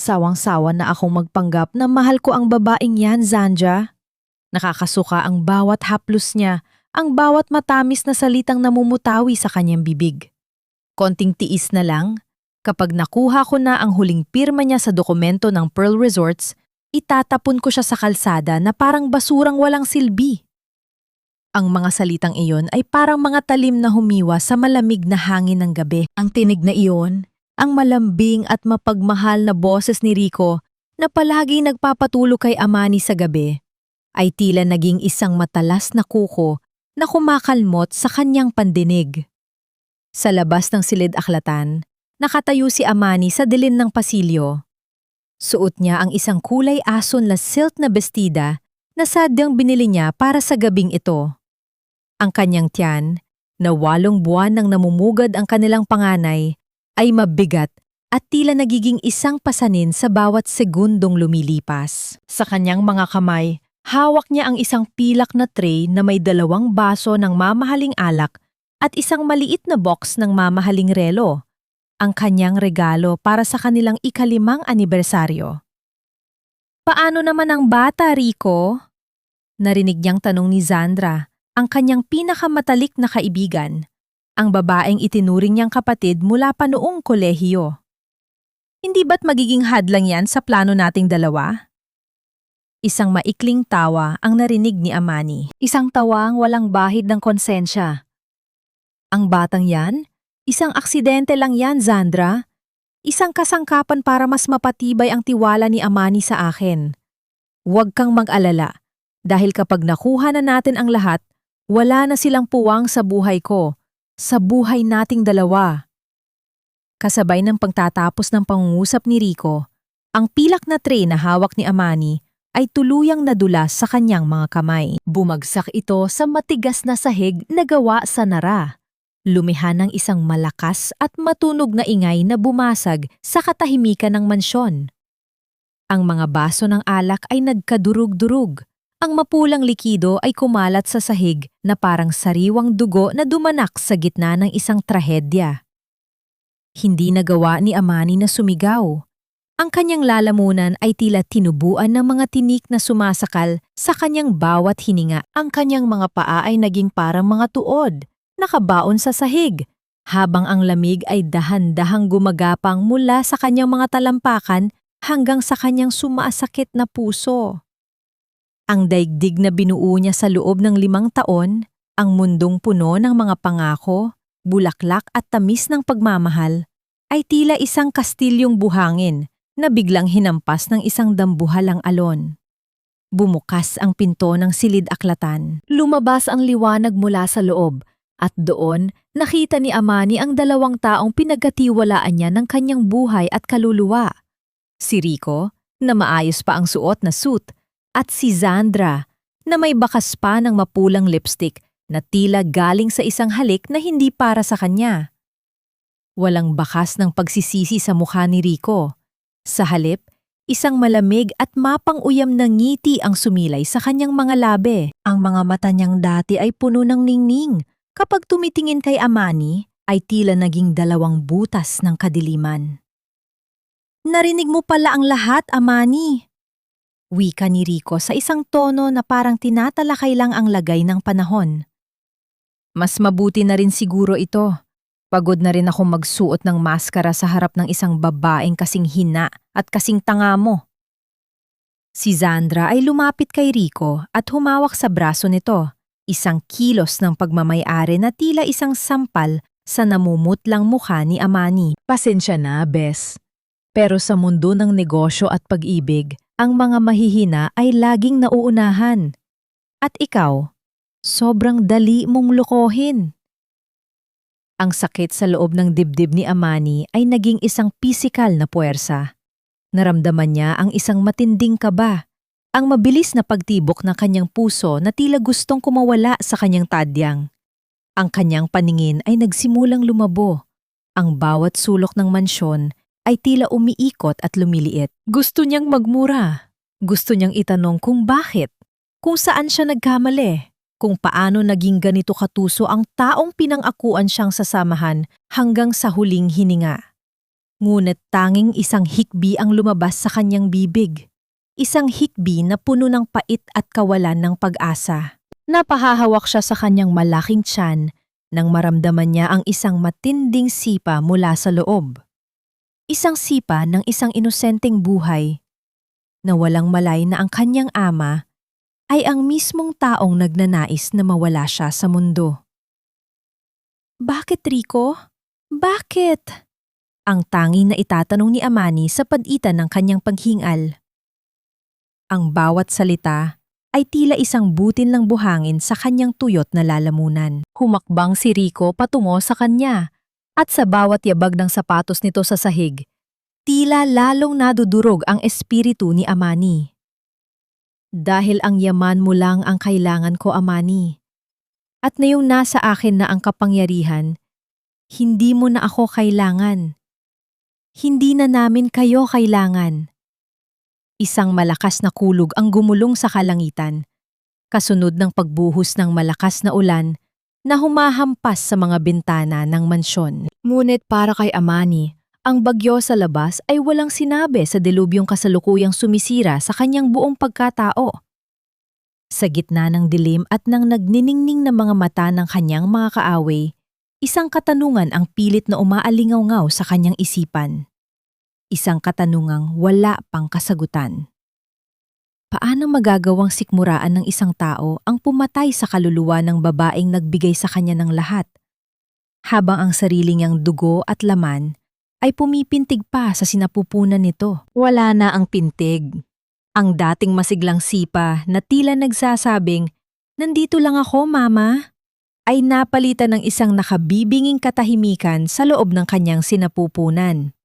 sawang-sawa na akong magpanggap na mahal ko ang babaeng yan, Zandra. Nakakasuka ang bawat haplos niya, ang bawat matamis na salitang namumutawi sa kanyang bibig. Konting tiis na lang, kapag nakuha ko na ang huling pirma niya sa dokumento ng Pearl Resorts, itatapon ko siya sa kalsada na parang basurang walang silbi. Ang mga salitang iyon ay parang mga talim na humiwa sa malamig na hangin ng gabi. Ang tinig na iyon, ang malambing at mapagmahal na boses ni Rico na palagi nagpapatulo kay Amani sa gabi, ay tila naging isang matalas na kuko na kumakalmot sa kanyang pandinig. Sa labas ng silid-aklatan, nakatayo si Amani sa dilim ng pasilyo. Suot niya ang isang kulay ason na silk na bestida na sadyang binili niya para sa gabing ito. Ang kanyang tiyan, na 8 buwan nang namumugad ang kanilang panganay, ay mabigat at tila nagiging isang pasanin sa bawat segundong lumilipas. Sa kanyang mga kamay, hawak niya ang isang pilak na tray na may 2 baso ng mamahaling alak at isang maliit na box ng mamahaling relo, ang kanyang regalo para sa kanilang ika-5 anibersaryo. "Paano naman ang bata, Rico?" Narinig niyang tanong ni Zandra, ang kanyang pinakamatalik na kaibigan, ang babaeng itinuring niyang kapatid mula pa noong kolehiyo. "Hindi ba't magiging hadlang yan sa plano nating dalawa?" Isang maikling tawa ang narinig ni Amani. Isang tawang walang bahid ng konsensya. "Ang batang yan? Isang aksidente lang yan, Zandra. Isang kasangkapan para mas mapatibay ang tiwala ni Amani sa akin. Huwag kang mag-alala, dahil kapag nakuha na natin ang lahat, wala na silang puwang sa buhay ko, sa buhay nating dalawa." Kasabay ng pagtatapos ng pangungusap ni Rico, ang pilak na tray na hawak ni Amani ay tuluyang nadulas sa kanyang mga kamay. Bumagsak ito sa matigas na sahig na gawa sa nara. Lumihan ng isang malakas at matunog na ingay na bumasag sa katahimikan ng mansyon. Ang mga baso ng alak ay nagkadurug-durug. Ang mapulang likido ay kumalat sa sahig na parang sariwang dugo na dumanak sa gitna ng isang trahedya. Hindi nagawa ni Amani na sumigaw. Ang kanyang lalamunan ay tila tinubuan ng mga tinik na sumasakal sa kanyang bawat hininga. Ang kanyang mga paa ay naging parang mga tuod, nakabaon sa sahig, habang ang lamig ay dahan-dahang gumagapang mula sa kanyang mga talampakan hanggang sa kanyang sumasakit na puso. Ang daigdig na binuo niya sa loob ng 5 taon, ang mundong puno ng mga pangako, bulaklak at tamis ng pagmamahal, ay tila isang kastilyong buhangin na biglang hinampas ng isang dambuhalang alon. Bumukas ang pinto ng silid-aklatan. Lumabas ang liwanag mula sa loob, at doon nakita ni Amani ang 2 taong pinagkatiwalaan niya ng kanyang buhay at kaluluwa. Si Rico, na maayos pa ang suot na suit, at si Zandra, na may bakas pa ng mapulang lipstick na tila galing sa isang halik na hindi para sa kanya. Walang bakas ng pagsisisi sa mukha ni Rico. Sa halip, isang malamig at mapang-uyam na ngiti ang sumilay sa kanyang mga labi. Ang mga mata niyang dati ay puno ng ningning. Kapag tumitingin kay Amani, ay tila naging 2 butas ng kadiliman. "Narinig mo pala ang lahat, Amani," wika ni Rico sa isang tono na parang tinatalakay lang ang lagay ng panahon. "Mas mabuti na rin siguro ito. Pagod na rin ako magsuot ng maskara sa harap ng isang babaeng kasing hina at kasing tanga mo." Si Zandra ay lumapit kay Rico at humawak sa braso nito, isang kilos ng pagmamay-ari na tila isang sampal sa namumutlang mukha ni Amani. "Pasensya na, Bes. Pero sa mundo ng negosyo at pag-ibig, ang mga mahihina ay laging nauunahan. At ikaw, sobrang dali mong lokohin." Ang sakit sa loob ng dibdib ni Amani ay naging isang pisikal na puwersa. Naramdaman niya ang isang matinding kaba, ang mabilis na pagtibok ng kanyang puso na tila gustong kumawala sa kanyang tadyang. Ang kanyang paningin ay nagsimulang lumabo. Ang bawat sulok ng mansyon ay tila umiikot at lumiliit. Gusto niyang magmura. Gusto niyang itanong kung bakit, kung saan siya nagkamali, kung paano naging ganito katuso ang taong pinang-akuan siyang sasamahan hanggang sa huling hininga. Ngunit tanging isang hikbi ang lumabas sa kanyang bibig. Isang hikbi na puno ng pait at kawalan ng pag-asa. Napahahawak siya sa kanyang malaking tiyan nang maramdaman niya ang isang matinding sipa mula sa loob. Isang sipa ng isang inosenteng buhay na walang malay na ang kanyang ama ay ang mismong taong nagnanais na mawala siya sa mundo. Bakit, Rico? Bakit? Ang tanging na itatanong ni Amani sa pagitan ng kanyang paghingal. Ang bawat salita ay tila isang butil ng buhangin sa kanyang tuyot na lalamunan. Humakbang si Rico patungo sa kanya at sa bawat yabag ng sapatos nito sa sahig, tila lalong nadudurog ang espiritu ni Amani. Dahil ang yaman mo lang ang kailangan ko, Amani. At ngayong nasa akin na ang kapangyarihan, hindi mo na ako kailangan. Hindi na namin kayo kailangan. Isang malakas na kulog ang gumulong sa kalangitan, kasunod ng pagbuhos ng malakas na ulan na humahampas sa mga bintana ng mansyon. Ngunit para kay Amani, ang bagyo sa labas ay walang sinabi sa dilubyong kasalukuyang sumisira sa kanyang buong pagkatao. Sa gitna ng dilim at ng nagniningning na mga mata ng kanyang mga kaaway, isang katanungan ang pilit na umaalingaw-ngaw sa kanyang isipan. Isang katanungang wala pang kasagutan. Paano magagawang sikmuraan ng isang tao ang pumatay sa kaluluwa ng babaeng nagbigay sa kanya ng lahat, habang ang sarili niyang dugo at laman ay pumipintig pa sa sinapupunan nito? Wala na ang pintig. Ang dating masiglang sipa na tila nagsasabing, "Nandito lang ako, Mama," ay napalitan ng isang nakabibinging katahimikan sa loob ng kanyang sinapupunan.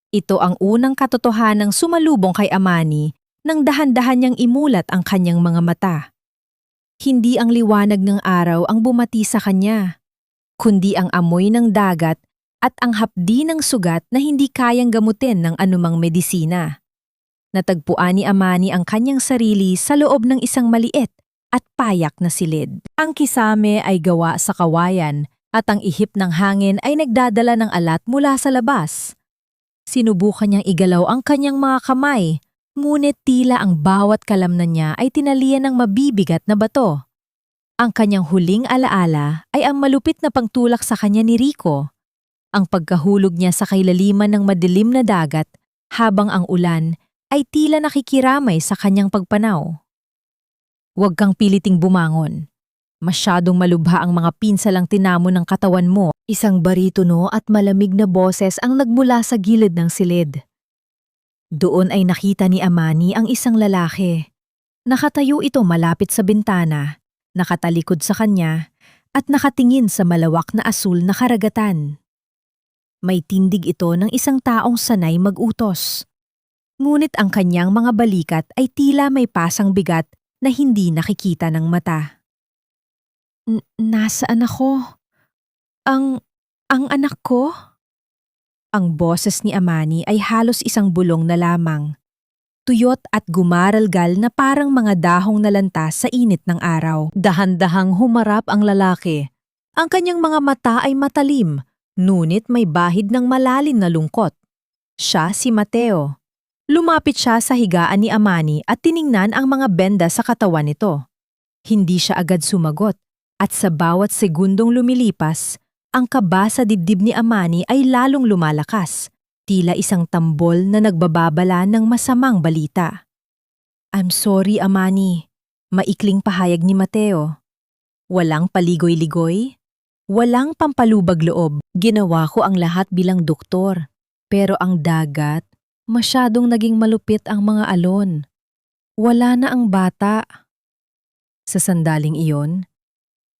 Ito ang unang katotohanang sumalubong kay Amani nang dahan-dahan niyang imulat ang kanyang mga mata. Hindi ang liwanag ng araw ang bumati sa kanya, kundi ang amoy ng dagat at ang hapdi ng sugat na hindi kayang gamutin ng anumang medisina. Natagpuan ni Amani ang kanyang sarili sa loob ng isang maliit at payak na silid. Ang kisame ay gawa sa kawayan at ang ihip ng hangin ay nagdadala ng alat mula sa labas. Sinubukan niyang igalaw ang kanyang mga kamay, ngunit tila ang bawat kalamnan niya ay tinalian ng mabibigat na bato. Ang kanyang huling alaala ay ang malupit na pangtulak sa kanya ni Rico, ang pagkahulog niya sa kailaliman ng madilim na dagat habang ang ulan ay tila nakikiramay sa kanyang pagpanaw. Huwag kang piliting bumangon. Masyadong malubha ang mga pinsalang tinamo ng katawan mo. Isang baritono at malamig na boses ang nagmula sa gilid ng silid. Doon ay nakita ni Amani ang isang lalaki. Nakatayo ito malapit sa bintana, nakatalikod sa kanya, at nakatingin sa malawak na asul na karagatan. May tindig ito ng isang taong sanay mag-utos. Ngunit ang kanyang mga balikat ay tila may pasang bigat na hindi nakikita ng mata. Nasaan ako? Ang anak ko? Ang boses ni Amani ay halos isang bulong na lamang. Tuyot at gumaralgal na parang mga dahong nalantas sa init ng araw. Dahan-dahang humarap ang lalaki. Ang kanyang mga mata ay matalim, ngunit may bahid ng malalim na lungkot. Siya si Mateo. Lumapit siya sa higaan ni Amani at tiningnan ang mga benda sa katawan nito. Hindi siya agad sumagot, at sa bawat segundong lumilipas, ang kaba sa dibdib ni Amani ay lalong lumalakas, tila isang tambol na nagbababala ng masamang balita. "I'm sorry, Amani," maikling pahayag ni Mateo. Walang paligoy-ligoy, walang pampalubag loob. Ginawa ko ang lahat bilang doktor, pero ang dagat, masyadong naging malupit ang mga alon. Wala na ang bata. Sa sandaling iyon,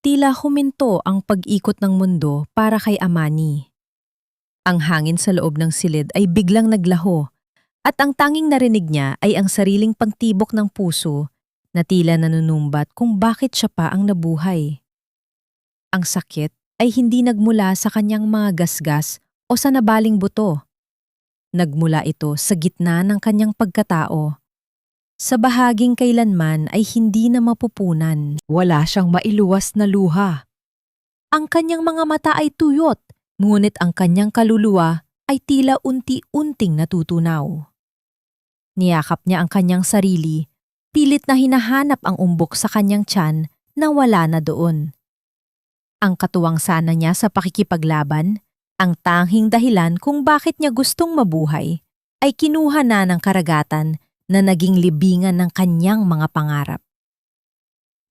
tila huminto ang pag-ikot ng mundo para kay Amani. Ang hangin sa loob ng silid ay biglang naglaho at ang tanging narinig niya ay ang sariling pagtibok ng puso na tila nanunumbat kung bakit siya pa ang nabuhay. Ang sakit ay hindi nagmula sa kanyang mga gasgas o sa nabaling buto. Nagmula ito sa gitna ng kanyang pagkatao. Sa bahaging kailanman ay hindi na mapupunan. Wala siyang mailuwas na luha. Ang kanyang mga mata ay tuyot, ngunit ang kanyang kaluluwa ay tila unti-unting natutunaw. Niyakap niya ang kanyang sarili, pilit na hinahanap ang umbok sa kanyang tiyan na wala na doon. Ang katuwang sana niya sa pakikipaglaban, ang tanging dahilan kung bakit niya gustong mabuhay, ay kinuha na ng karagatan na naging libingan ng kanyang mga pangarap.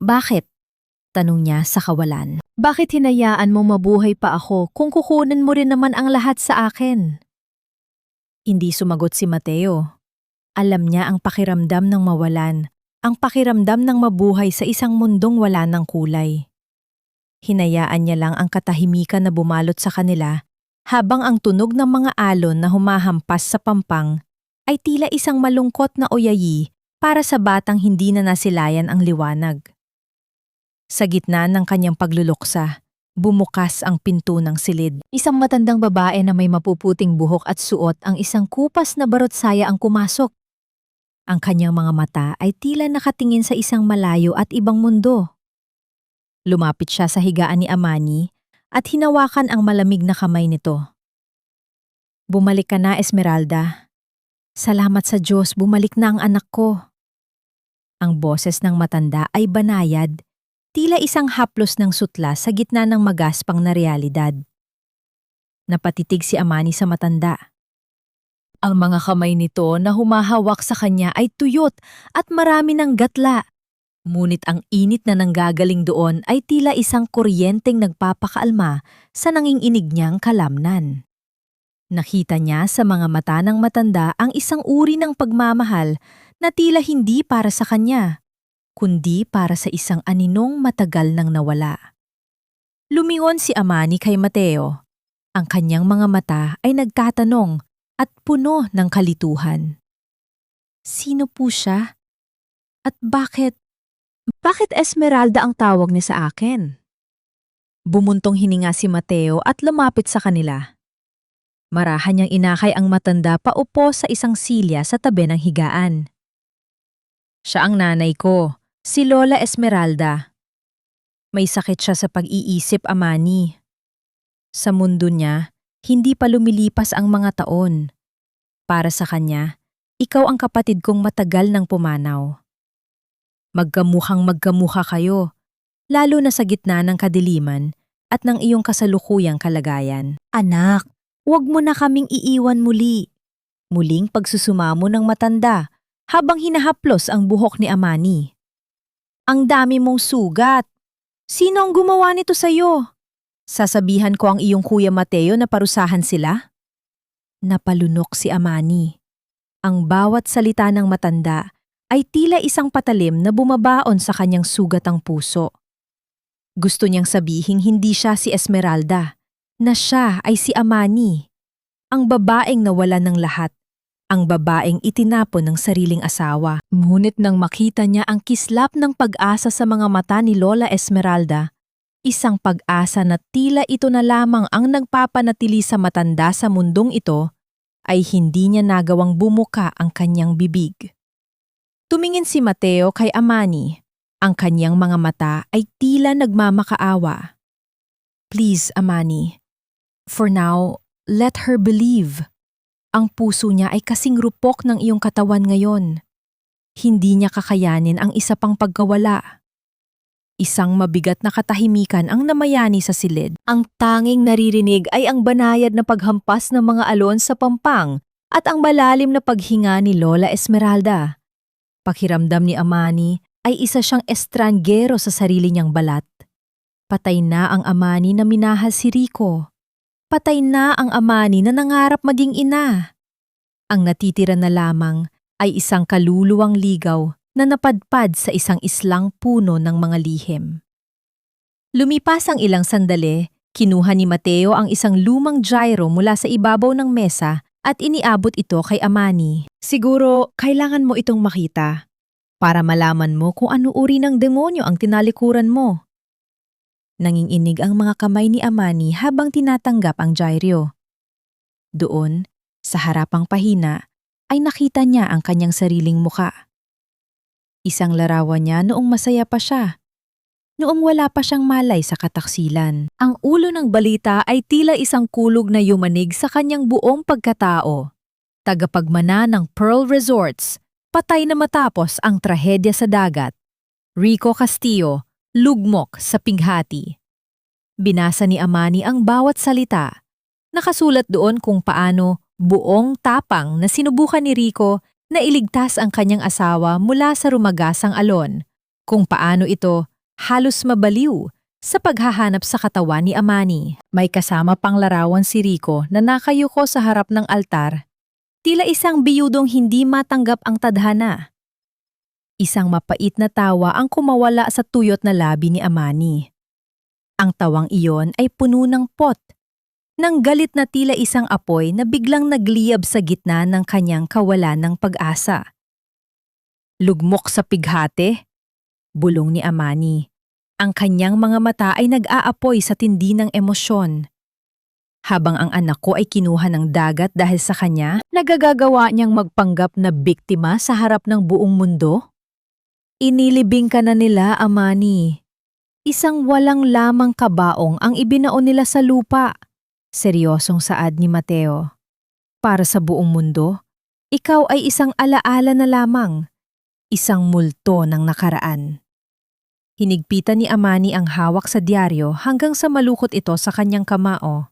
Bakit? Tanong niya sa kawalan. Bakit hinayaan mo mabuhay pa ako kung kukunin mo rin naman ang lahat sa akin? Hindi sumagot si Mateo. Alam niya ang pakiramdam ng mawalan, ang pakiramdam ng mabuhay sa isang mundong wala ng kulay. Hinayaan niya lang ang katahimikan na bumalot sa kanila habang ang tunog ng mga alon na humahampas sa pampang ay tila isang malungkot na oyayi para sa batang hindi na nasilayan ang liwanag. Sa gitna ng kanyang pagluluksa, bumukas ang pinto ng silid. Isang matandang babae na may mapuputing buhok at suot ang isang kupas na barotsaya ang pumasok. Ang kanyang mga mata ay tila nakatingin sa isang malayo at ibang mundo. Lumapit siya sa higaan ni Amani at hinawakan ang malamig na kamay nito. Bumalik ka na, Esmeralda. Salamat sa Diyos, bumalik na ang anak ko. Ang boses ng matanda ay banayad, tila isang haplos ng sutla sa gitna ng magaspang na realidad. Napatitig si Amani sa matanda. Ang mga kamay nito na humahawak sa kanya ay tuyot at marami ng gatla. Ngunit ang init na nanggagaling doon ay tila isang kuryenteng nagpapakaalma sa nanginginig niyang kalamnan. Nakita niya sa mga mata ng matanda ang isang uri ng pagmamahal na tila hindi para sa kanya, kundi para sa isang aninong matagal nang nawala. Lumingon si Amani kay Mateo. Ang kanyang mga mata ay nagtatanong at puno ng kalituhan. Sino po siya? At bakit Esmeralda ang tawag niya sa akin? Bumuntong hininga si Mateo at lumapit sa kanila. Marahan niyang inakay ang matanda paupo sa isang silya sa tabi ng higaan. Siya ang nanay ko, si Lola Esmeralda. May sakit siya sa pag-iisip, Amani. Sa mundo niya, hindi pa lumilipas ang mga taon. Para sa kanya, ikaw ang kapatid kong matagal nang pumanaw. Magkamukha kayo, lalo na sa gitna ng kadiliman at ng iyong kasalukuyang kalagayan. Anak, huwag mo na kaming iiwan muli. Muling pagsusumamo ng matanda habang hinahaplos ang buhok ni Amani. Ang dami mong sugat. Sino ang gumawa nito sa'yo? Sasabihan ko ang iyong Kuya Mateo na parusahan sila? Napalunok si Amani. Ang bawat salita ng matanda ay tila isang patalim na bumabaon sa kanyang sugatang puso. Gusto niyang sabihing hindi siya si Esmeralda, na siya ay si Amani, ang babaeng nawalan ng lahat, ang babaeng itinapon ng sariling asawa. Ngunit nang makita niya ang kislap ng pag-asa sa mga mata ni Lola Esmeralda, isang pag-asa na tila ito na lamang ang nagpapanatili sa matanda sa mundong ito, ay hindi niya nagawang bumuka ang kanyang bibig. Tumingin si Mateo kay Amani. Ang kanyang mga mata ay tila nagmamakaawa. Please, Amani. For now, let her believe. Ang puso niya ay kasing rupok ng iyong katawan ngayon. Hindi niya kakayanin ang isa pang pagkawala. Isang mabigat na katahimikan ang namayani sa silid. Ang tanging naririnig ay ang banayad na paghampas ng mga alon sa pampang at ang malalim na paghinga ni Lola Esmeralda. Pakiramdam ni Amani ay isa siyang estranggero sa sarili niyang balat. Patay na ang Amani na minahal si Rico. Patay na ang Amani na nangarap maging ina. Ang natitira na lamang ay isang kaluluwang ligaw na napadpad sa isang islang puno ng mga lihim. Lumipas ang ilang sandali, kinuha ni Mateo ang isang lumang gyro mula sa ibabaw ng mesa at iniabot ito kay Amani. Siguro kailangan mo itong makita para malaman mo kung ano uri ng demonyo ang tinalikuran mo. Nanginginig ang mga kamay ni Amani habang tinatanggap ang gyro. Doon, sa harapang pahina, ay nakita niya ang kanyang sariling muka. Isang larawan niya noong masaya pa siya. noong wala pa siyang malay sa kataksilan. Ang ulo ng balita ay tila isang kulog na yumanig sa kanyang buong pagkatao. Tagapagmana ng Pearl Resorts, patay na matapos ang trahedya sa dagat. Rico Castillo, lugmok sa pighati. Binasa ni Amani ang bawat salita. Nakasulat doon kung paano buong tapang na sinubukan ni Rico na iligtas ang kanyang asawa mula sa rumagasang alon, kung paano ito halos mabaliw sa paghahanap sa katawan ni Amani. May kasama pang larawan si Rico na nakayuko sa harap ng altar, tila isang biyudong hindi matanggap ang tadhana. Isang mapait na tawa ang kumawala sa tuyot na labi ni Amani. Ang tawang iyon ay puno ng pot, ng galit na tila isang apoy na biglang nagliyab sa gitna ng kanyang kawalan ng pag-asa. Lugmok sa pighate, bulong ni Amani. Ang kanyang mga mata ay nag-aapoy sa tindi ng emosyon. Habang ang anak ko ay kinuha ng dagat dahil sa kanya, nagagagawa niyang magpanggap na biktima sa harap ng buong mundo? Inilibing ka na nila, Amani. Isang walang lamang kabaong ang ibinaon nila sa lupa. Seryosong saad ni Mateo. Para sa buong mundo, ikaw ay isang alaala na lamang. Isang multo ng nakaraan. Hinigpitan ni Amani ang hawak sa dyaryo hanggang sa malukot ito sa kanyang kamao.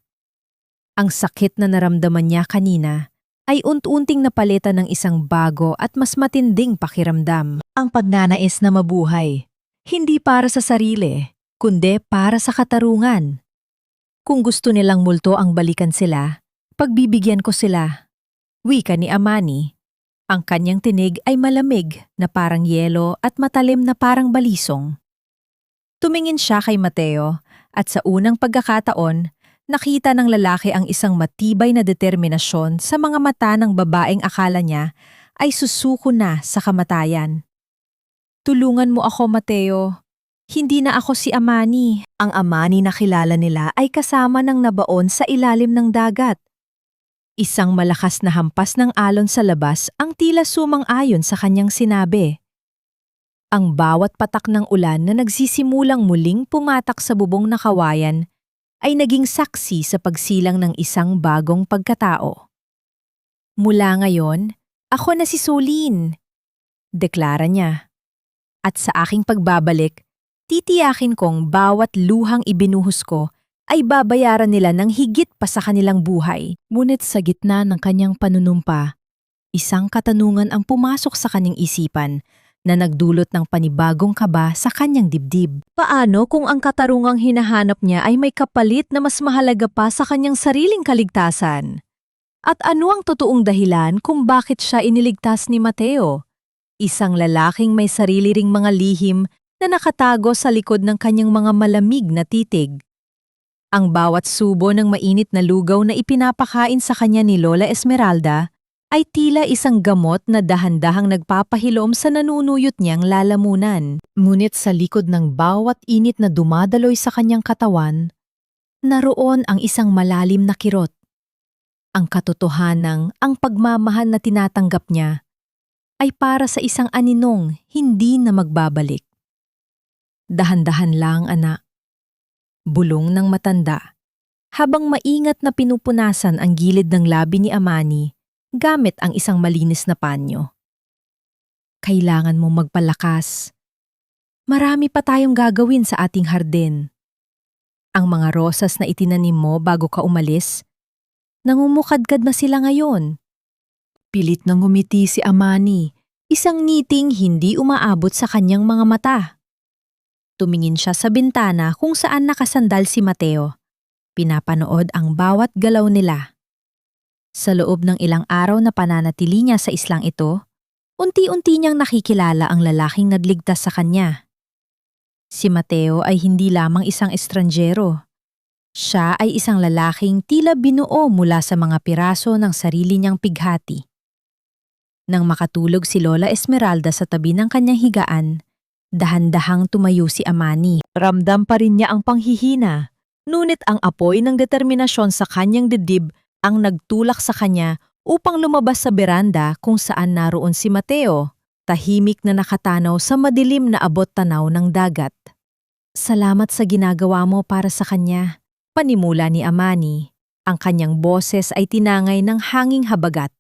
Ang sakit na naramdaman niya kanina ay unti-unting napalitan ng isang bago at mas matinding pakiramdam. Ang pagnanais na mabuhay. Hindi para sa sarili, kundi para sa katarungan. Kung gusto nilang multo ang balikan sila, pagbibigyan ko sila. Wika ni Amani. Ang kanyang tinig ay malamig na parang yelo at matalim na parang balisong. Tumingin siya kay Mateo at sa unang pagkakataon, nakita ng lalaki ang isang matibay na determinasyon sa mga mata ng babaeng akala niya ay susuko na sa kamatayan. Tulungan mo ako, Mateo. Hindi na ako si Amani. Ang Amani na kilala nila ay kasama ng nabaon sa ilalim ng dagat. Isang malakas na hampas ng alon sa labas ang tila sumang-ayon sa kanyang sinabi. Ang bawat patak ng ulan na nagsisimulang muling pumatak sa bubong na kawayan ay naging saksi sa pagsilang ng isang bagong pagkatao. Mula ngayon, ako na si Soline, deklara niya. At sa aking pagbabalik, titiyakin kong bawat luhang ibinuhos ko ay babayaran nila ng higit pa sa kanilang buhay. Ngunit sa gitna ng kanyang panunumpa, isang katanungan ang pumasok sa kanyang isipan na nagdulot ng panibagong kaba sa kanyang dibdib. Paano kung ang katarungang hinahanap niya ay may kapalit na mas mahalaga pa sa kanyang sariling kaligtasan? At ano ang totoong dahilan kung bakit siya iniligtas ni Mateo? Isang lalaking may sarili ring mga lihim na nakatago sa likod ng kanyang mga malamig na titig. Ang bawat subo ng mainit na lugaw na ipinapakain sa kanya ni Lola Esmeralda ay tila isang gamot na dahan-dahang nagpapahilom sa nanunuyot niyang lalamunan. Ngunit sa likod ng bawat init na dumadaloy sa kanyang katawan, naroon ang isang malalim na kirot. Ang katotohanang ang pagmamahal na tinatanggap niya ay para sa isang aninong hindi na magbabalik. Dahan-dahan lang, anak. Bulong ng matanda, habang maingat na pinupunasan ang gilid ng labi ni Amani gamit ang isang malinis na panyo. Kailangan mong magpalakas. Marami pa tayong gagawin sa ating hardin. Ang mga rosas na itinanim mo bago ka umalis, nangumukadkad na sila ngayon. Pilit nang ngumiti si Amani, isang ngiting hindi umaabot sa kanyang mga mata. Tumingin siya sa bintana kung saan nakasandal si Mateo. Pinapanood ang bawat galaw nila. Sa loob ng ilang araw na pananatili niya sa islang ito, unti-unti niyang nakikilala ang lalaking nadligtas sa kanya. Si Mateo ay hindi lamang isang estranjero. Siya ay isang lalaking tila binuo mula sa mga piraso ng sarili niyang pighati. Nang makatulog si Lola Esmeralda sa tabi ng kanyang higaan, dahan-dahang tumayo si Amani. Ramdam pa rin niya ang panghihina, ngunit ang apoy ng determinasyon sa kanyang dibdib ang nagtulak sa kanya upang lumabas sa beranda kung saan naroon si Mateo, tahimik na nakatanaw sa madilim na abot-tanaw ng dagat. Salamat sa ginagawa mo para sa kanya. Panimula ni Amani. Ang kanyang boses ay tinangay ng hanging habagat.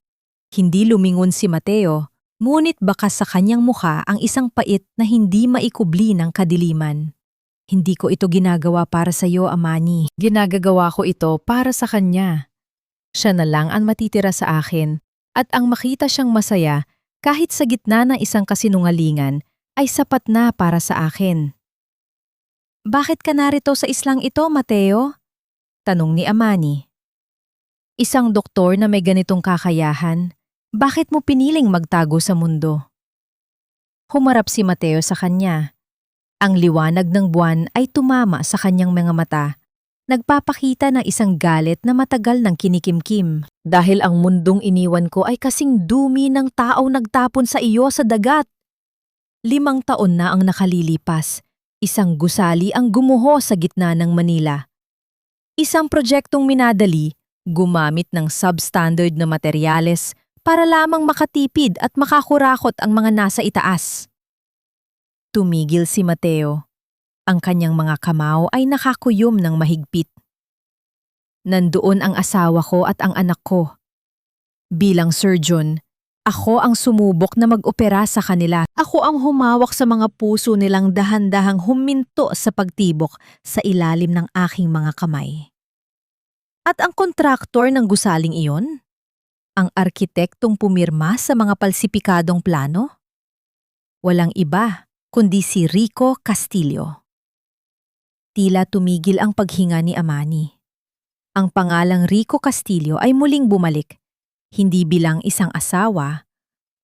Hindi lumingon si Mateo, ngunit bakas sa kanyang mukha ang isang pait na hindi maikubli ng kadiliman. Hindi ko ito ginagawa para sa iyo, Amani. Ginagagawa ko ito para sa kanya. Siya na lang ang matitira sa akin at ang makita siyang masaya kahit sa gitna ng isang kasinungalingan ay sapat na para sa akin. Bakit ka narito sa islang ito, Mateo? Tanong ni Amani. Isang doktor na may ganitong kakayahan, bakit mo piniling magtago sa mundo? Humarap si Mateo sa kanya. Ang liwanag ng buwan ay tumama sa kanyang mga mata, nagpapakita ng isang galit na matagal ng kinikimkim. Dahil ang mundong iniwan ko ay kasing dumi ng taong nagtapon sa iyo sa dagat. 5 taon na ang nakalilipas. Isang gusali ang gumuho sa gitna ng Manila. Isang proyektong minadali, gumamit ng substandard na materyales para lamang makatipid at makakurakot ang mga nasa itaas. Tumigil si Mateo. Ang kanyang mga kamao ay nakakuyom ng mahigpit. Nandoon ang asawa ko at ang anak ko. Bilang surgeon, ako ang sumubok na mag-opera sa kanila. Ako ang humawak sa mga puso nilang dahan-dahang huminto sa pagtibok sa ilalim ng aking mga kamay. At ang kontraktor ng gusaling iyon? Ang arkitektong pumirma sa mga palsipikadong plano? Walang iba kundi si Rico Castillo. Tila tumigil ang paghinga ni Amani. Ang pangalang Rico Castillo ay muling bumalik, hindi bilang isang asawa,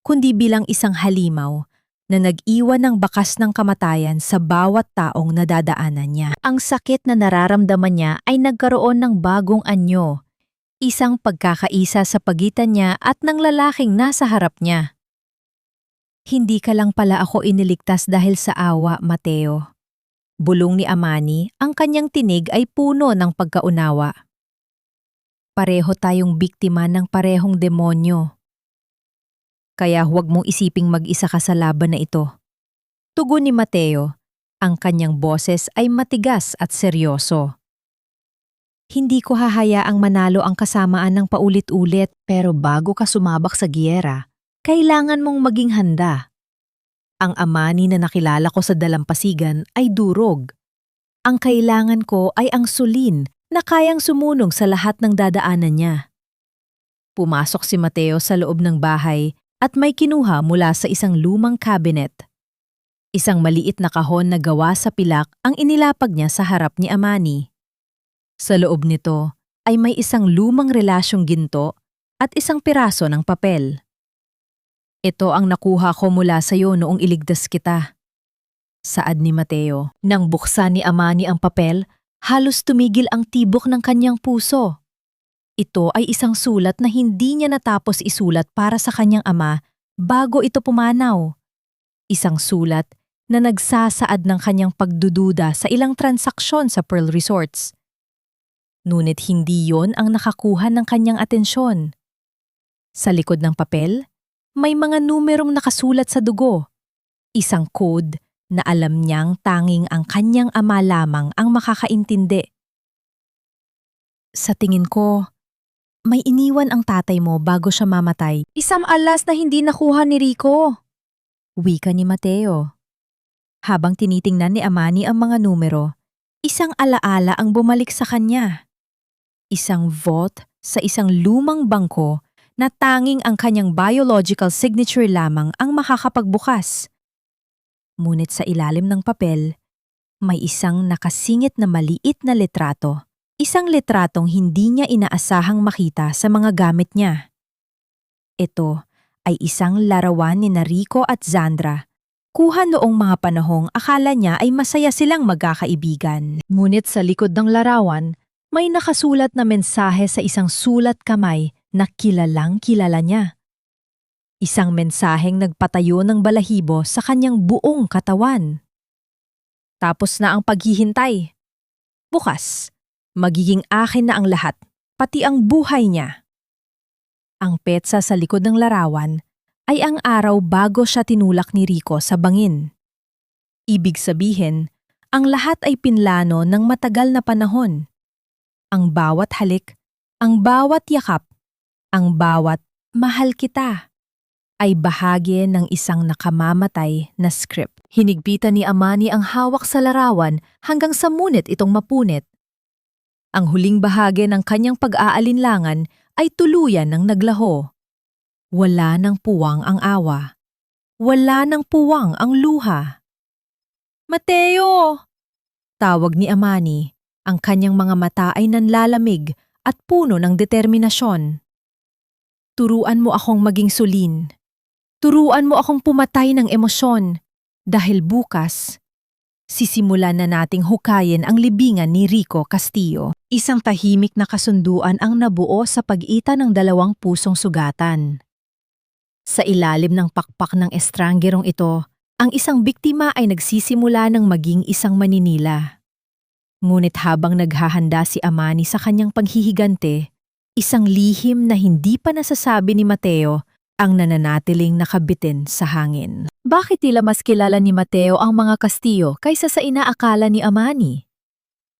kundi bilang isang halimaw na nag-iwan ng bakas ng kamatayan sa bawat taong nadadaanan niya. Ang sakit na nararamdaman niya ay nagkaroon ng bagong anyo, isang pagkakaisa sa pagitan niya at ng lalaking nasa harap niya. Hindi ka lang pala ako iniligtas dahil sa awa, Mateo. Bulong ni Amani, ang kanyang tinig ay puno ng pagkaunawa. Pareho tayong biktima ng parehong demonyo. Kaya huwag mong isiping mag-isa ka sa laban na ito. Tugon ni Mateo, ang kanyang boses ay matigas at seryoso. Hindi ko hahayaang manalo ang kasamaan ng paulit-ulit, pero bago ka sumabak sa giyera, kailangan mong maging handa. Ang Amani na nakilala ko sa dalampasigan ay durog. Ang kailangan ko ay ang sulin na kayang sumunong sa lahat ng dadaanan niya. Pumasok si Mateo sa loob ng bahay at may kinuha mula sa isang lumang cabinet. Isang maliit na kahon na gawa sa pilak ang inilapag niya sa harap ni Amani. Sa loob nito ay may isang lumang relasyong ginto at isang piraso ng papel. Ito ang nakuha ko mula sa iyo noong iligtas kita. Saad ni Mateo. Nang buksan ni Amani ang papel, halos tumigil ang tibok ng kanyang puso. Ito ay isang sulat na hindi niya natapos isulat para sa kanyang ama bago ito pumanaw. Isang sulat na nagsasaad ng kanyang pagdududa sa ilang transaksyon sa Pearl Resorts. Ngunit hindi yon ang nakakuha ng kanyang atensyon. Sa likod ng papel, may mga numerong nakasulat sa dugo. Isang code na alam niyang tanging ang kanyang ama lamang ang makakaintindi. Sa tingin ko, may iniwan ang tatay mo bago siya mamatay. Isang alas na hindi nakuha ni Rico. Wika ni Mateo. Habang tinitingnan ni Amani ang mga numero, isang alaala ang bumalik sa kanya. Isang vault sa isang lumang bangko na tanging ang kanyang biological signature lamang ang makakapagbukas. Ngunit sa ilalim ng papel, may isang nakasingit na maliit na litrato. Isang litratong hindi niya inaasahang makita sa mga gamit niya. Ito ay isang larawan ni Rico at Zandra. Kuha noong mga panahong akala niya ay masaya silang magkakaibigan. Ngunit sa likod ng larawan, may nakasulat na mensahe sa isang sulat kamay na kilalang kilala niya. Isang mensaheng nagpatayo ng balahibo sa kanyang buong katawan. Tapos na ang paghihintay. Bukas, magiging akin na ang lahat, pati ang buhay niya. Ang petsa sa likod ng larawan ay ang araw bago siya tinulak ni Rico sa bangin. Ibig sabihin, Ang lahat ay pinlano ng matagal na panahon. Ang bawat halik, ang bawat yakap, ang bawat mahal kita ay bahagi ng isang nakamamatay na script. Hinigpitan ni Amani ang hawak sa larawan hanggang sa munit itong mapunit. Ang huling bahagi ng kanyang pag-aalinlangan ay tuluyan ng naglaho. Wala ng puwang ang awa. Wala ng puwang ang luha. Mateo! Tawag ni Amani. Ang kanyang mga mata ay nanlalamig at puno ng determinasyon. Turuan mo akong maging sulin. Turuan mo akong pumatay ng emosyon. Dahil bukas, sisimulan na nating hukayin ang libingan ni Rico Castillo. Isang tahimik na kasunduan ang nabuo sa pagitan ng dalawang pusong sugatan. Sa ilalim ng pakpak ng estrangerong ito, ang isang biktima ay nagsisimula ng maging isang maninila. Ngunit habang naghahanda si Amani sa kanyang paghihigante, isang lihim na hindi pa nasasabi ni Mateo ang nananatiling nakabitin sa hangin. Bakit tila mas kilala ni Mateo ang mga Castillo kaysa sa inaakala ni Amani?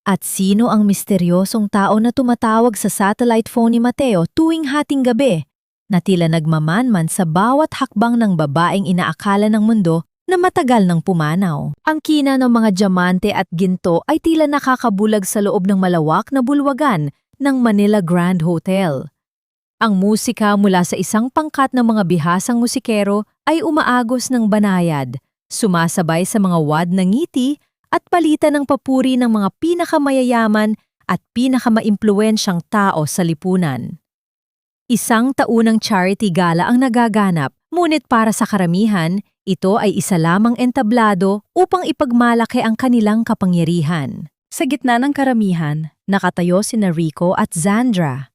At sino ang misteryosong tao na tumatawag sa satellite phone ni Mateo tuwing hating gabi, na tila nagmamanman sa bawat hakbang ng babaeng inaakala ng mundo na matagal nang pumanaw? Ang kina ng mga diamante at ginto ay tila nakakabulag sa loob ng malawak na bulwagan ng Manila Grand Hotel. Ang musika mula sa isang pangkat ng mga bihasang musikero ay umaagos ng banayad, sumasabay sa mga wad ng ngiti at palitan ng papuri ng mga pinakamayayaman at pinakamaimpluwensyang tao sa lipunan. Isang taunang charity gala ang nagaganap, ngunit para sa karamihan, ito ay isa lamang entablado upang ipagmalaki ang kanilang kapangyarihan. Sa gitna ng karamihan, nakatayo sina Rico at Zandra.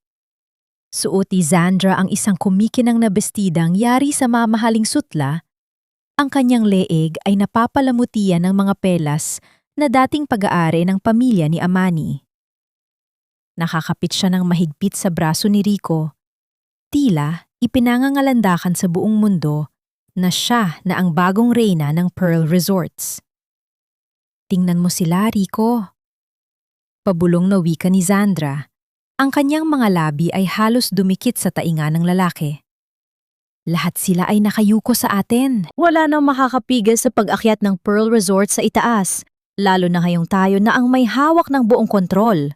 Suot ni Zandra ang isang kumikinang na bestidang yari sa mamahaling sutla. Ang kanyang leeg ay napapalamutian ng mga pelas na dating pag-aari ng pamilya ni Amani. Nakakapit siya ng mahigpit sa braso ni Rico. Tila ipinangangalandakan sa buong mundo na siya na ang bagong reyna ng Pearl Resorts. Tingnan mo sila, Rico. Pabulong na wika ni Zandra. Ang kanyang mga labi ay halos dumikit sa tainga ng lalaki. Lahat sila ay nakayuko sa atin. Wala nang makakapigil sa pag-akyat ng Pearl Resort sa itaas, lalo na ngayong tayo na ang may hawak ng buong kontrol.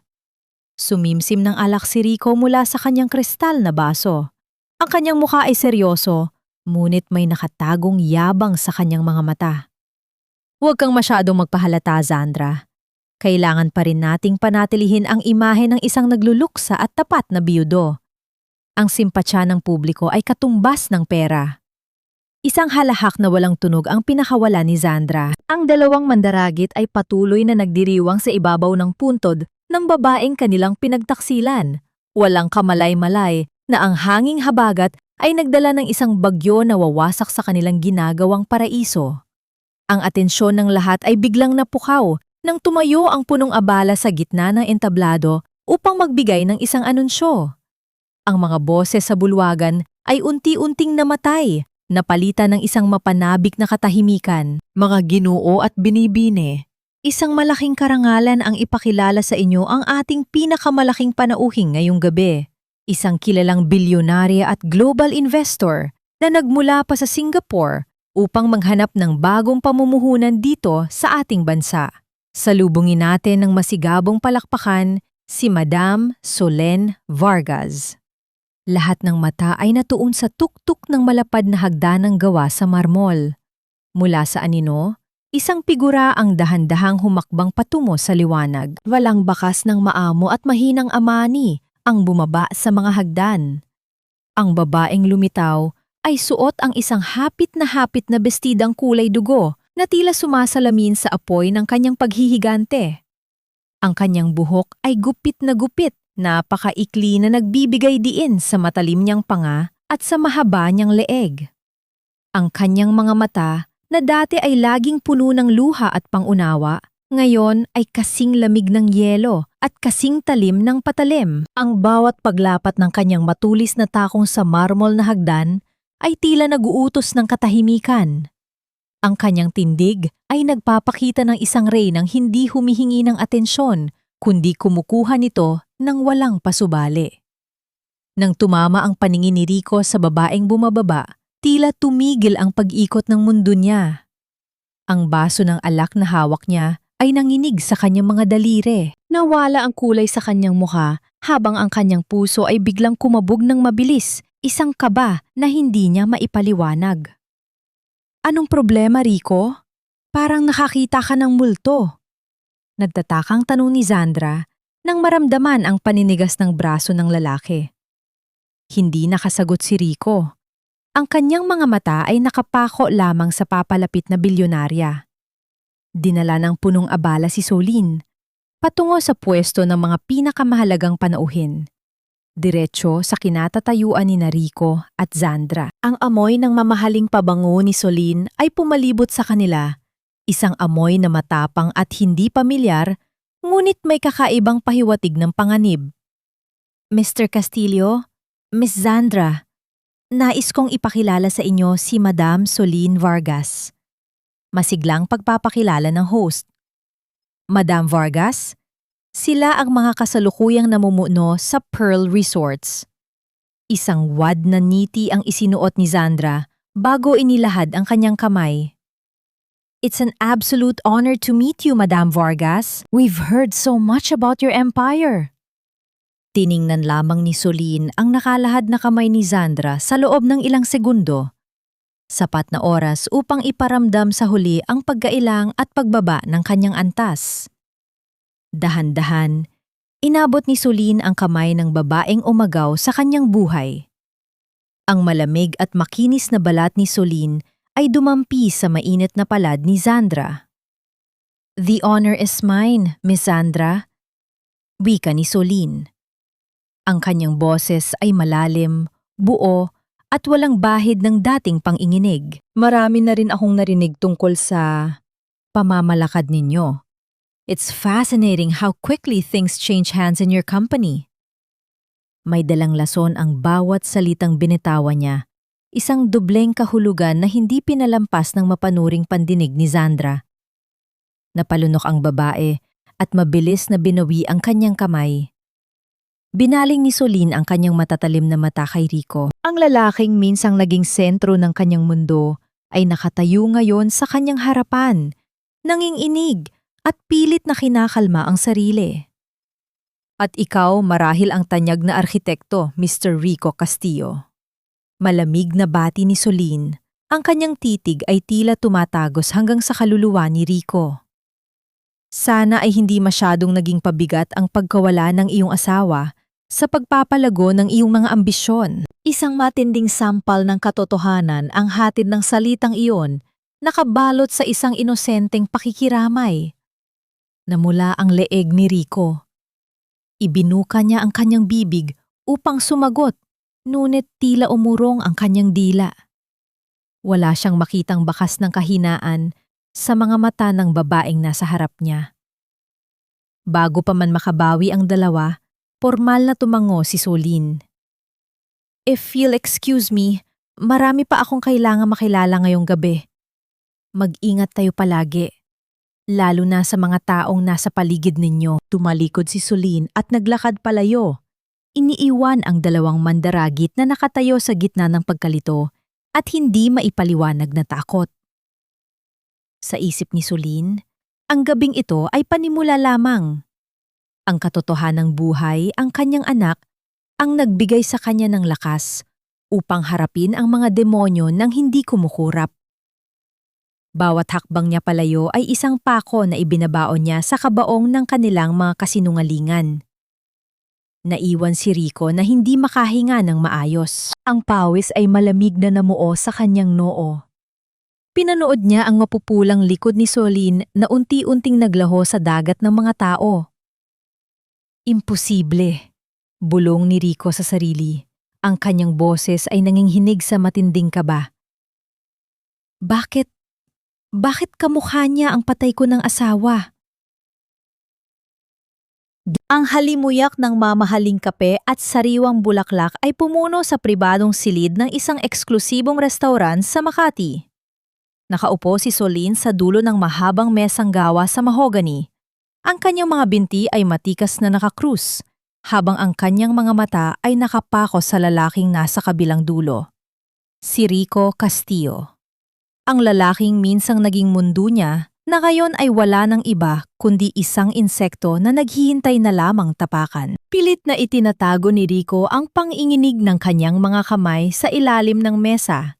Sumimsim ng alak si Rico mula sa kanyang kristal na baso. Ang kanyang mukha ay seryoso, ngunit may nakatagong yabang sa kanyang mga mata. Huwag kang masyadong magpahalata, Zandra. Kailangan pa rin nating panatilihin ang imahe ng isang nagluluksa at tapat na biyudo. Ang simpatsya ng publiko ay katumbas ng pera. Isang halahak na walang tunog ang pinakawala ni Zandra. Ang dalawang mandaragit ay patuloy na nagdiriwang sa ibabaw ng puntod ng babaeng kanilang pinagtaksilan. Walang kamalay-malay na ang hanging habagat ay nagdala ng isang bagyo na wawasak sa kanilang ginagawang paraiso. Ang atensyon ng lahat ay biglang napukaw nang tumayo ang punong abala sa gitna ng entablado upang magbigay ng isang anunsyo. Ang mga boses sa bulwagan ay unti-unting namatay, napalitan ng isang mapanabik na katahimikan. Mga Ginoo at binibine, isang malaking karangalan ang ipakilala sa inyo ang ating pinakamalaking panauhing ngayong gabi. Isang kilalang bilyonarya at global investor na nagmula pa sa Singapore upang maghanap ng bagong pamumuhunan dito sa ating bansa. Salubungin natin ng masigabong palakpakan si Madam Solen Vargas. Lahat ng mata ay natuon sa tuktok ng malapad na hagdanang gawa sa marmol. Mula sa anino, isang figura ang dahan-dahang humakbang patungo sa liwanag. Walang bakas ng maamo at mahinang Amani ang bumaba sa mga hagdan. Ang babaeng lumitaw ay suot ang isang hapit na bestidang kulay dugo na tila sumasalamin sa apoy ng kanyang paghihigante. Ang kanyang buhok ay gupit, napakaikli na nagbibigay diin sa matalim niyang panga at sa mahaba niyang leeg. Ang kanyang mga mata na dati ay laging puno ng luha at pangunawa, ngayon ay kasing lamig ng yelo at kasing talim ng patalim. Ang bawat paglapat ng kanyang matulis na takong sa marmol na hagdan ay tila naguutos ng katahimikan. Ang kanyang tindig ay nagpapakita ng isang reynang hindi humihingi ng atensyon, kundi kumukuha nito ng walang pasubali. Nang tumama ang paningin ni Rico sa babaeng bumababa, tila tumigil ang pag-ikot ng mundo niya. Ang baso ng alak na hawak niya ay nanginig sa kanyang mga daliri. Nawala ang kulay sa kanyang mukha habang ang kanyang puso ay biglang kumabog ng mabilis, isang kaba na hindi niya maipaliwanag. Anong problema, Rico? Parang nakakita ka ng multo. Nagtatakang tanong ni Zandra nang maramdaman ang paninigas ng braso ng lalaki. Hindi nakasagot si Rico. Ang kanyang mga mata ay nakapako lamang sa papalapit na bilyonarya. Dinala ng punong abala si Soline, patungo sa pwesto ng mga pinakamahalagang panauhin. Diretso sa kinatatayuan ni Rico at Zandra. Ang amoy ng mamahaling pabango ni Soline ay pumalibot sa kanila. Isang amoy na matapang at hindi pamilyar, ngunit may kakaibang pahiwatig ng panganib. Mr. Castillo, Miss Zandra, nais kong ipakilala sa inyo si Madam Soline Vargas. Masiglang pagpapakilala ng host. Madam Vargas, sila ang mga kasalukuyang namumuno sa Pearl Resorts. Isang wad na niti ang isinuot ni Zandra bago inilahad ang kanyang kamay. It's an absolute honor to meet you, Madam Vargas. We've heard so much about your empire. Tiningnan lamang ni Soline ang nakalahad na kamay ni Zandra sa loob ng ilang segundo. Sapat na oras upang iparamdam sa huli ang pagkailang at pagbaba ng kanyang antas. Dahan-dahan, inabot ni Soline ang kamay ng babaeng umagaw sa kanyang buhay. Ang malamig at makinis na balat ni Soline ay dumampi sa mainit na palad ni Zandra. The honor is mine, Miss Zandra, wika ni Soline. Ang kanyang boses ay malalim, buo, at walang bahid ng dating panginginig. Marami na rin akong narinig tungkol sa pamamalakad ninyo. It's fascinating how quickly things change hands in your company. May dalang lason ang bawat salitang binitawan niya, isang dobleng kahulugan na hindi pinalampas ng mapanuring pandinig ni Zandra. Napalunok ang babae at mabilis na binawi ang kanyang kamay. Binaling ni Soline ang kanyang matatalim na mata kay Rico. Ang lalaking minsang naging sentro ng kanyang mundo ay nakatayo ngayon sa kanyang harapan, nanginginig at pilit na kinakalma ang sarili. At ikaw marahil ang tanyag na arkitekto, Mr. Rico Castillo. Malamig na bati ni Soline, ang kanyang titig ay tila tumatagos hanggang sa kaluluwa ni Rico. Sana ay hindi masyadong naging pabigat ang pagkawala ng iyong asawa sa pagpapalago ng iyong mga ambisyon. Isang matinding sampal ng katotohanan ang hatid ng salitang iyon, nakabalot sa isang inosenteng pakikiramay. Namula ang leeg ni Rico. Ibinuka niya ang kanyang bibig upang sumagot, ngunit tila umurong ang kanyang dila. Wala siyang makitang bakas ng kahinaan sa mga mata ng babaeng nasa harap niya. Bago pa man makabawi ang dalawa, formal na tumango si Soline. If you'll excuse me, marami pa akong kailangang makilala ngayong gabi. Mag-ingat tayo palagi. Lalo na sa mga taong nasa paligid ninyo. Tumalikod si Soline at naglakad palayo. Iniiwan ang dalawang mandaragit na nakatayo sa gitna ng pagkalito at hindi maipaliwanag na takot. Sa isip ni Soline, ang gabing ito ay panimula lamang. Ang katotohanang buhay, ang kanyang anak, ang nagbigay sa kanya ng lakas upang harapin ang mga demonyo nang hindi kumukurap. Bawat hakbang niya palayo ay isang pako na ibinabaon niya sa kabaong ng kanilang mga kasinungalingan. Naiwan si Rico na hindi makahinga ng maayos. Ang pawis ay malamig na namuo sa kanyang noo. Pinanood niya ang mapupulang likod ni Soline na unti-unting naglaho sa dagat ng mga tao. Imposible, bulong ni Rico sa sarili. Ang kanyang boses ay nanginghinig sa matinding kaba. Bakit kamukha niya ang patay ko ng asawa? Ang halimuyak ng mamahaling kape at sariwang bulaklak ay pumuno sa pribadong silid ng isang eksklusibong restaurant sa Makati. Nakaupo si Soline sa dulo ng mahabang mesang gawa sa mahogany. Ang kanyang mga binti ay matikas na nakakrus, habang ang kanyang mga mata ay nakapako sa lalaking nasa kabilang dulo. Si Rico Castillo. Ang lalaking minsang naging mundo niya na ngayon ay wala ng iba kundi isang insekto na naghihintay na lamang tapakan. Pilit na itinatago ni Rico ang panginginig ng kanyang mga kamay sa ilalim ng mesa.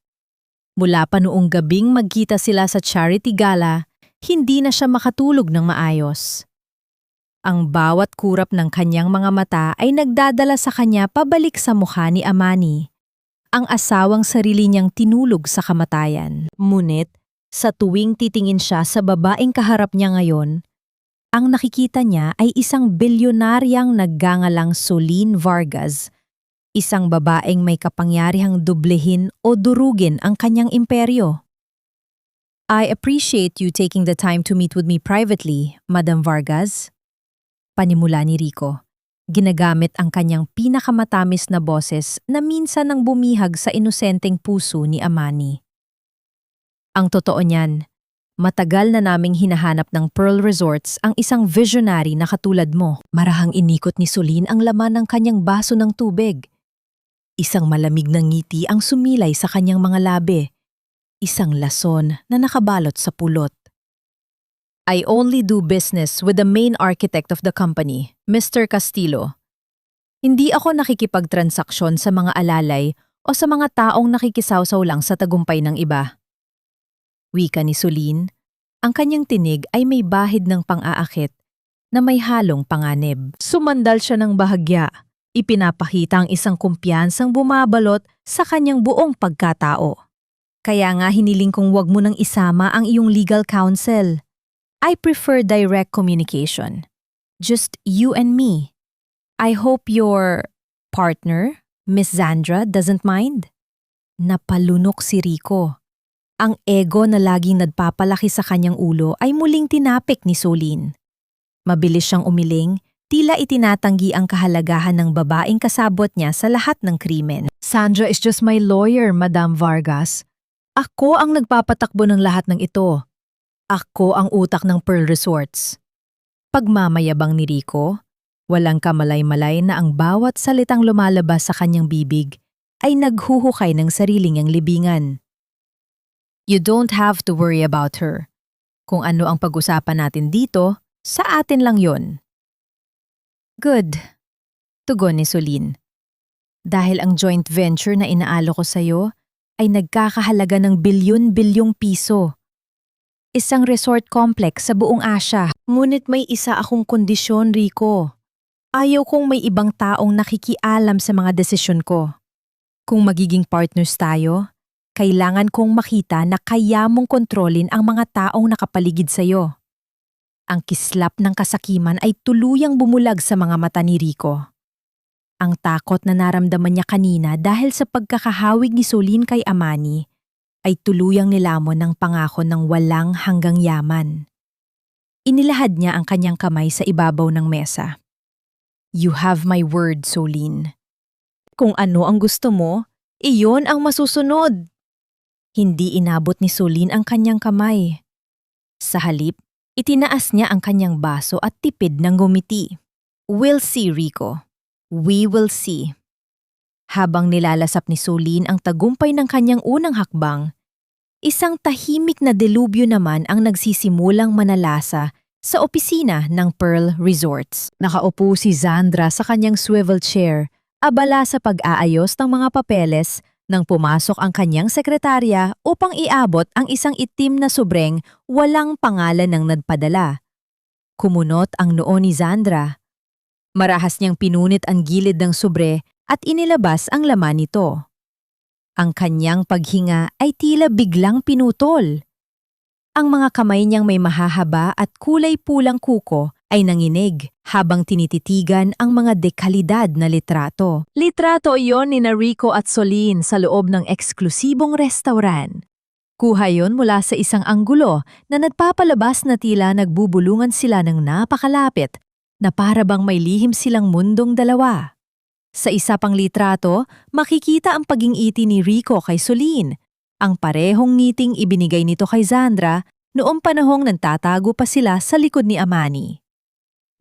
Mula pa noong gabing magkita sila sa charity gala, hindi na siya makatulog ng maayos. Ang bawat kurap ng kanyang mga mata ay nagdadala sa kanya pabalik sa mukha ni Amani, ang asawang sarili niyang tinulog sa kamatayan. Ngunit, sa tuwing titingin siya sa babaeng kaharap niya ngayon, ang nakikita niya ay isang bilyonaryang naggangalang Soline Vargas, isang babaeng may kapangyarihang dublehin o durugin ang kanyang imperyo. I appreciate you taking the time to meet with me privately, Madam Vargas. Panimula ni Rico. Ginagamit ang kanyang pinakamatamis na boses na minsan nang bumihag sa inosenteng puso ni Amani. Ang totoo niyan, matagal na naming hinahanap ng Pearl Resorts ang isang visionary na katulad mo. Marahang inikot ni Soline ang laman ng kanyang baso ng tubig. Isang malamig na ngiti ang sumilay sa kanyang mga labi. Isang lason na nakabalot sa pulot. I only do business with the main architect of the company, Mr. Castillo. Hindi ako nakikipagtransaksyon sa mga alalay o sa mga taong nakikisawsaw lang sa tagumpay ng iba. Wika ni Soline, ang kanyang tinig ay may bahid ng pang-aakit na may halong panganib. Sumandal siya ng bahagya. Ipinapakita ang isang kumpiyansang bumabalot sa kanyang buong pagkatao. Kaya nga hiniling kong wag mo nang isama ang iyong legal counsel. I prefer direct communication. Just you and me. I hope your partner, Miss Zandra, doesn't mind. Napalunok si Rico. Ang ego na laging nagpapalaki sa kanyang ulo ay muling tinapik ni Soline. Mabilis siyang umiling, tila itinatanggi ang kahalagahan ng babaeng kasabot niya sa lahat ng krimen. Sandra is just my lawyer, Madam Vargas. Ako ang nagpapatakbo ng lahat ng ito. Ako ang utak ng Pearl Resorts. Pagmamayabang ni Rico, walang kamalay-malay na ang bawat salitang lumalabas sa kanyang bibig ay naghuhukay ng sariling niyang libingan. You don't have to worry about her. Kung ano ang pag-usapan natin dito, sa atin lang yon. Good. Tugon ni Soline. Dahil ang joint venture na inaalo ko sa'yo ay nagkakahalaga ng bilyon-bilyong piso. Isang resort complex sa buong Asia. Ngunit may isa akong kondisyon, Rico. Ayaw kong may ibang taong nakikialam sa mga desisyon ko. Kung magiging partners tayo, kailangan kong makita na kaya mong kontrolin ang mga taong nakapaligid sa'yo. Ang kislap ng kasakiman ay tuluyang bumulag sa mga mata ni Rico. Ang takot na naramdaman niya kanina dahil sa pagkakahawig ni Soline kay Amani ay tuluyang nilamon ng pangako ng walang hanggang yaman. Inilahad niya ang kanyang kamay sa ibabaw ng mesa. You have my word, Soline. Kung ano ang gusto mo, iyon ang masusunod. Hindi inabot ni Soline ang kanyang kamay. Sa halip, itinaas niya ang kanyang baso at tipid ng gumiti. We'll see, Rico. We will see. Habang nilalasap ni Soline ang tagumpay ng kanyang unang hakbang, isang tahimik na delubyo naman ang nagsisimulang manalasa sa opisina ng Pearl Resorts. Nakaupo si Zandra sa kanyang swivel chair, abala sa pag-aayos ng mga papeles nang pumasok ang kanyang sekretarya upang iabot ang isang itim na sobreng walang pangalan ng nagpadala. Kumunot ang noo ni Zandra. Marahas niyang pinunit ang gilid ng sobre at inilabas ang laman nito. Ang kanyang paghinga ay tila biglang pinutol. Ang mga kamay niyang may mahahaba at kulay pulang kuko ay nanginig habang tinititigan ang mga dekalidad na litrato. Litrato iyon ni Rico at Soline sa loob ng eksklusibong restaurant. Kuha yon mula sa isang anggulo na nagpapalabas na tila nagbubulungan sila ng napakalapit na para bang may lihim silang mundong dalawa. Sa isa pang litrato, makikita ang paging-iti ni Rico kay Soline, Ang parehong ngiting ibinigay nito kay Zandra noong panahong nagtatago pa sila sa likod ni Amani.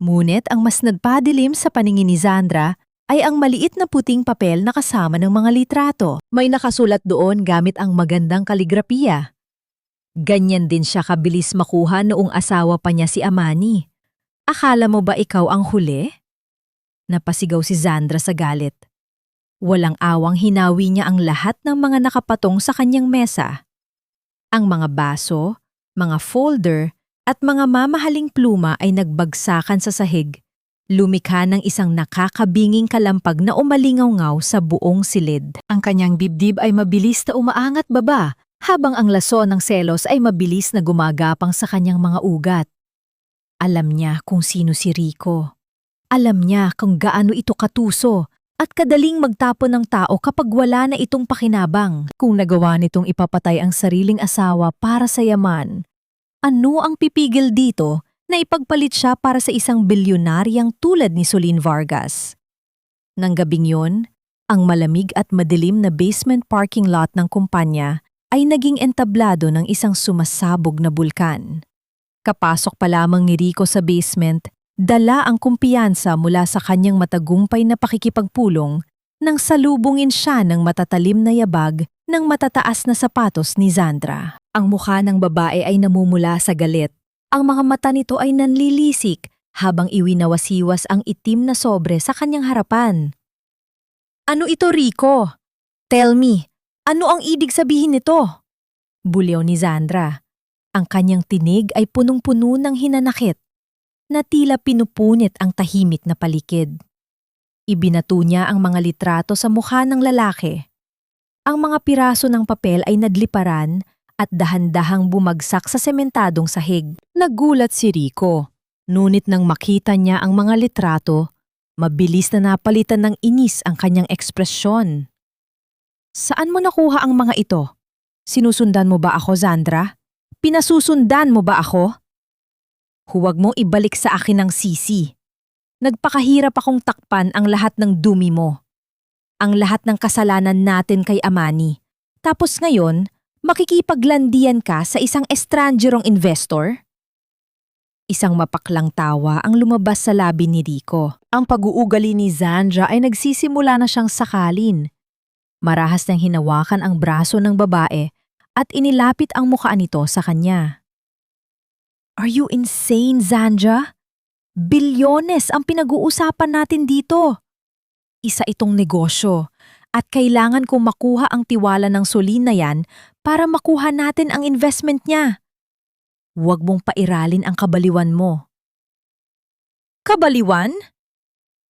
Ngunit ang mas nagpadilim sa paningin ni Zandra ay ang maliit na puting papel na kasama ng mga litrato. May nakasulat doon gamit ang magandang kaligrapiya. Ganyan din siya kabilis makuha noong asawa pa niya si Amani. Akala mo ba ikaw ang huli? Napasigaw si Zandra sa galit. Walang awang hinawi niya ang lahat ng mga nakapatong sa kanyang mesa. Ang mga baso, mga folder, at mga mamahaling pluma ay nagbagsakan sa sahig. Lumikha ng isang nakakabinging kalampag na umalingaw-ngaw sa buong silid. Ang kanyang dibdib ay mabilis na umaangat baba, habang ang lason ng selos ay mabilis na gumagapang sa kanyang mga ugat. Alam niya kung sino si Rico. Alam niya kung gaano ito katuso at kadaling magtapon ng tao kapag wala na itong pakinabang. Kung nagawa nitong ipapatay ang sariling asawa para sa yaman, ano ang pipigil dito na ipagpalit siya para sa isang bilyonaryang tulad ni Soline Vargas? Nang gabing yun, ang malamig at madilim na basement parking lot ng kumpanya ay naging entablado ng isang sumasabog na bulkan. Kapasok pa lamang ni Rico sa basement, dala ang kumpiyansa mula sa kanyang matagumpay na pakikipagpulong nang salubungin siya ng matatalim na yabag ng matataas na sapatos ni Zandra. Ang mukha ng babae ay namumula sa galit. Ang mga mata nito ay nanlilisik habang iwinawasiwas ang itim na sobre sa kanyang harapan. Ano ito, Rico? Tell me, ano ang ibig sabihin nito? Bulyaw ni Zandra. Ang kanyang tinig ay punong-puno ng hinanakit na tila pinupunit ang tahimik na paligid. Ibinato niya ang mga litrato sa mukha ng lalaki. Ang mga piraso ng papel ay nadliparan at dahan-dahang bumagsak sa sementadong sahig. Nagulat si Rico, ngunit nang makita niya ang mga litrato, mabilis na napalitan ng inis ang kanyang ekspresyon. Saan mo nakuha ang mga ito? Sinusundan mo ba ako, Zandra? Pinasusundan mo ba ako? Huwag mong ibalik sa akin ang sisi. Nagpakahirap akong takpan ang lahat ng dumi mo. Ang lahat ng kasalanan natin kay Amani. Tapos ngayon, makikipaglandian ka sa isang estrangerong investor? Isang mapaklang tawa ang lumabas sa labi ni Rico. Ang pag-uugali ni Zandra ay nagsisimula na siyang sakalin. Marahas niyang hinawakan ang braso ng babae at inilapit ang mukha nito sa kanya. Are you insane, Zandra? Bilyones ang pinag-uusapan natin dito. Isa itong negosyo at kailangan kong makuha ang tiwala ng Soline na yan para makuha natin ang investment niya. Huwag mong pairalin ang kabaliwan mo. Kabaliwan?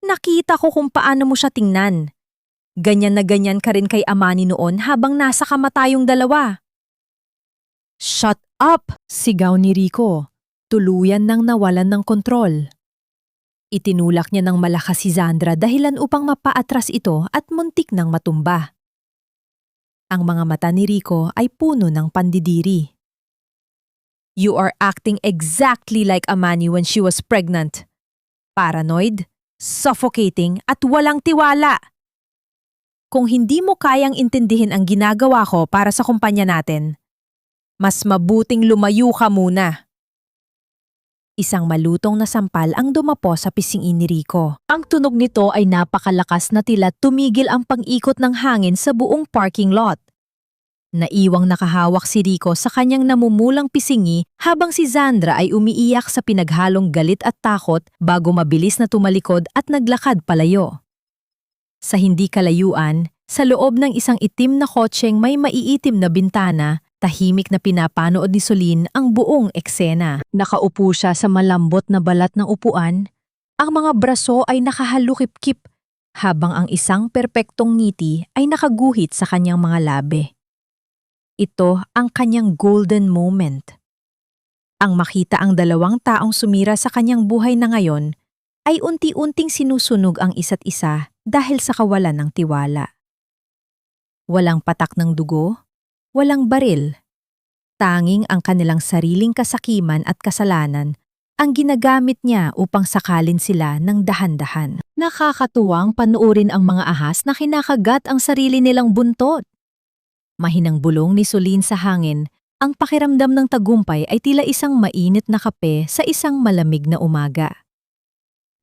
Nakita ko kung paano mo siya tingnan. Ganyan na ganyan ka rin kay Amani noon habang nasa kamatayong dalawa. Shut up! Sigaw ni Rico. Tuluyan nang nawalan ng kontrol. Itinulak niya ng malakas si Zandra dahilan upang mapaatras ito at muntik nang matumba. Ang mga mata ni Rico ay puno ng pandidiri. You are acting exactly like Amani when she was pregnant. Paranoid, suffocating at walang tiwala. Kung hindi mo kayang intindihin ang ginagawa ko para sa kumpanya natin, mas mabuting lumayo ka muna. Isang malutong na sampal ang dumapo sa pisngi ni Rico. Ang tunog nito ay napakalakas na tila tumigil ang pag-ikot ng hangin sa buong parking lot. Naiwang nakahawak si Rico sa kanyang namumulang pisngi habang si Zandra ay umiiyak sa pinaghalong galit at takot bago mabilis na tumalikod at naglakad palayo. Sa hindi kalayuan, sa loob ng isang itim na kotseng may maiitim na bintana, tahimik na pinapanood ni Soline ang buong eksena. Nakaupo siya sa malambot na balat ng upuan. Ang mga braso ay nakahalukip-kip habang ang isang perpektong ngiti ay nakaguhit sa kanyang mga labi. Ito ang kanyang golden moment. Ang makita ang dalawang taong sumira sa kanyang buhay na ngayon ay unti-unting sinusunog ang isa't isa dahil sa kawalan ng tiwala. Walang patak ng dugo, walang baril. Tanging ang kanilang sariling kasakiman at kasalanan ang ginagamit niya upang sakalin sila ng dahan-dahan. Nakakatuwang panuorin ang mga ahas na kinakagat ang sarili nilang buntot. Mahinang bulong ni Solin sa hangin, ang pakiramdam ng tagumpay ay tila isang mainit na kape sa isang malamig na umaga.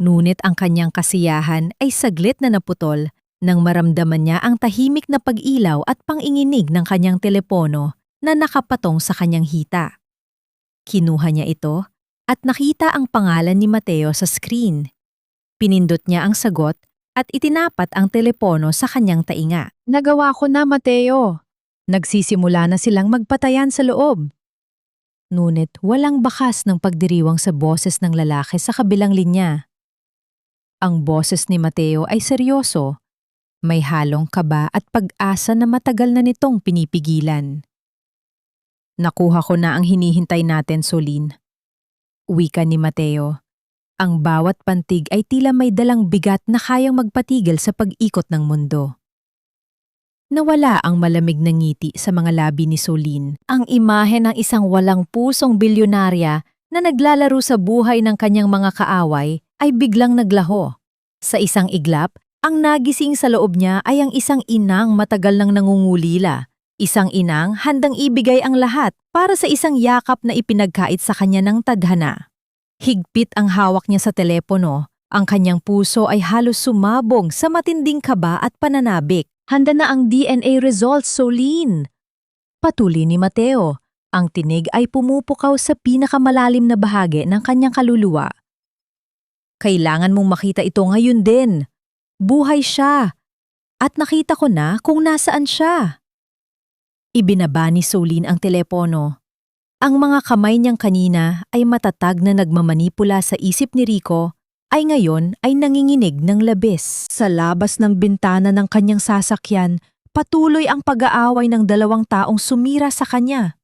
Ngunit ang kanyang kasiyahan ay saglit na naputol nang maramdaman niya ang tahimik na pag-ilaw at panginginig ng kanyang telepono na nakapatong sa kanyang hita. Kinuha niya ito at nakita ang pangalan ni Mateo sa screen. Pinindot niya ang sagot at itinapat ang telepono sa kanyang tainga. Nagawa ko na, Mateo. Nagsisimula na silang magpatayan sa loob. Ngunit walang bakas ng pagdiriwang sa boses ng lalaki sa kabilang linya. Ang boses ni Mateo ay seryoso. May halong kaba at pag-asa na matagal na nitong pinipigilan. Nakuha ko na ang hinihintay natin, Solin. Wika ni Mateo. Ang bawat pantig ay tila may dalang bigat na kayang magpatigil sa pag-ikot ng mundo. Nawala ang malamig na ngiti sa mga labi ni Solin. Ang imahe ng isang walang pusong bilyonarya na naglalaro sa buhay ng kanyang mga kaaway ay biglang naglaho. Sa isang iglap, ang nagising sa loob niya ay ang isang inang matagal nang nangungulila. Isang inang handang ibigay ang lahat para sa isang yakap na ipinagkait sa kanya ng tadhana. Higpit ang hawak niya sa telepono. Ang kanyang puso ay halos sumabog sa matinding kaba at pananabik. Handa na ang DNA results, Solin. Patuloy ni Mateo. Ang tinig ay pumupukaw sa pinakamalalim na bahagi ng kanyang kaluluwa. Kailangan mong makita ito ngayon din. Buhay siya. At nakita ko na kung nasaan siya. Ibinaba ni Solin ang telepono. Ang mga kamay niyang kanina ay matatag na nagmamanipula sa isip ni Rico ay ngayon ay nanginginig ng labis. Sa labas ng bintana ng kanyang sasakyan, patuloy ang pag-aaway ng dalawang taong sumira sa kanya.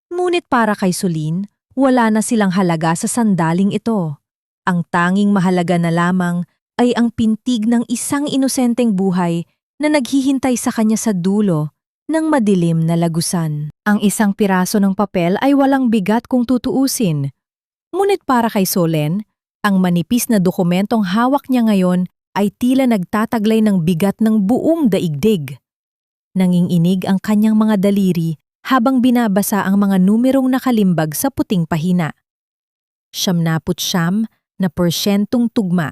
Ngunit para kay Solin, wala na silang halaga sa sandaling ito. Ang tanging mahalaga na lamang ay ang pintig ng isang inosenteng buhay na naghihintay sa kanya sa dulo ng madilim na lagusan. Ang isang piraso ng papel ay walang bigat kung tutuusin. Ngunit para kay Solen, ang manipis na dokumentong hawak niya ngayon ay tila nagtataglay ng bigat ng buong daigdig. Nanginginig ang kanyang mga daliri habang binabasa ang mga numerong nakalimbag sa puting pahina. 79% tugma,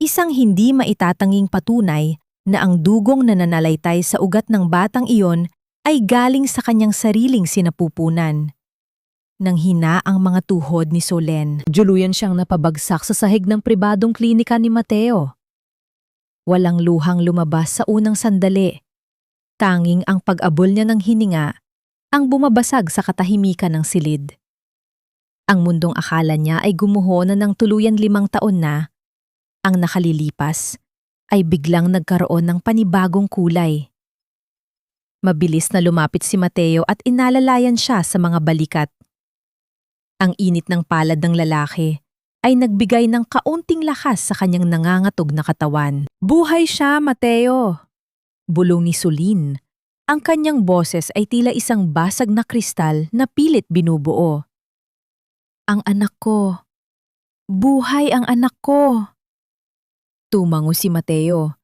isang hindi maitatanging patunay na ang dugong na nananalaytay sa ugat ng batang iyon ay galing sa kanyang sariling sinapupunan. Nang hina ang mga tuhod ni Solen, juluyan siyang napabagsak sa sahig ng pribadong klinika ni Mateo. Walang luhang lumabas sa unang sandali. Tanging ang pag-abol niya ng hininga ang bumabasag sa katahimikan ng silid. Ang mundong akala niya ay gumuho na ng tuluyan 5 taon na, ang nakalilipas ay biglang nagkaroon ng panibagong kulay. Mabilis na lumapit si Mateo at inalalayan siya sa mga balikat. Ang init ng palad ng lalaki ay nagbigay ng kaunting lakas sa kanyang nangangatog na katawan. Buhay siya, Mateo! Bulong ni Solin. Ang kanyang boses ay tila isang basag na kristal na pilit binubuo. Ang anak ko. Buhay ang anak ko. Tumango si Mateo.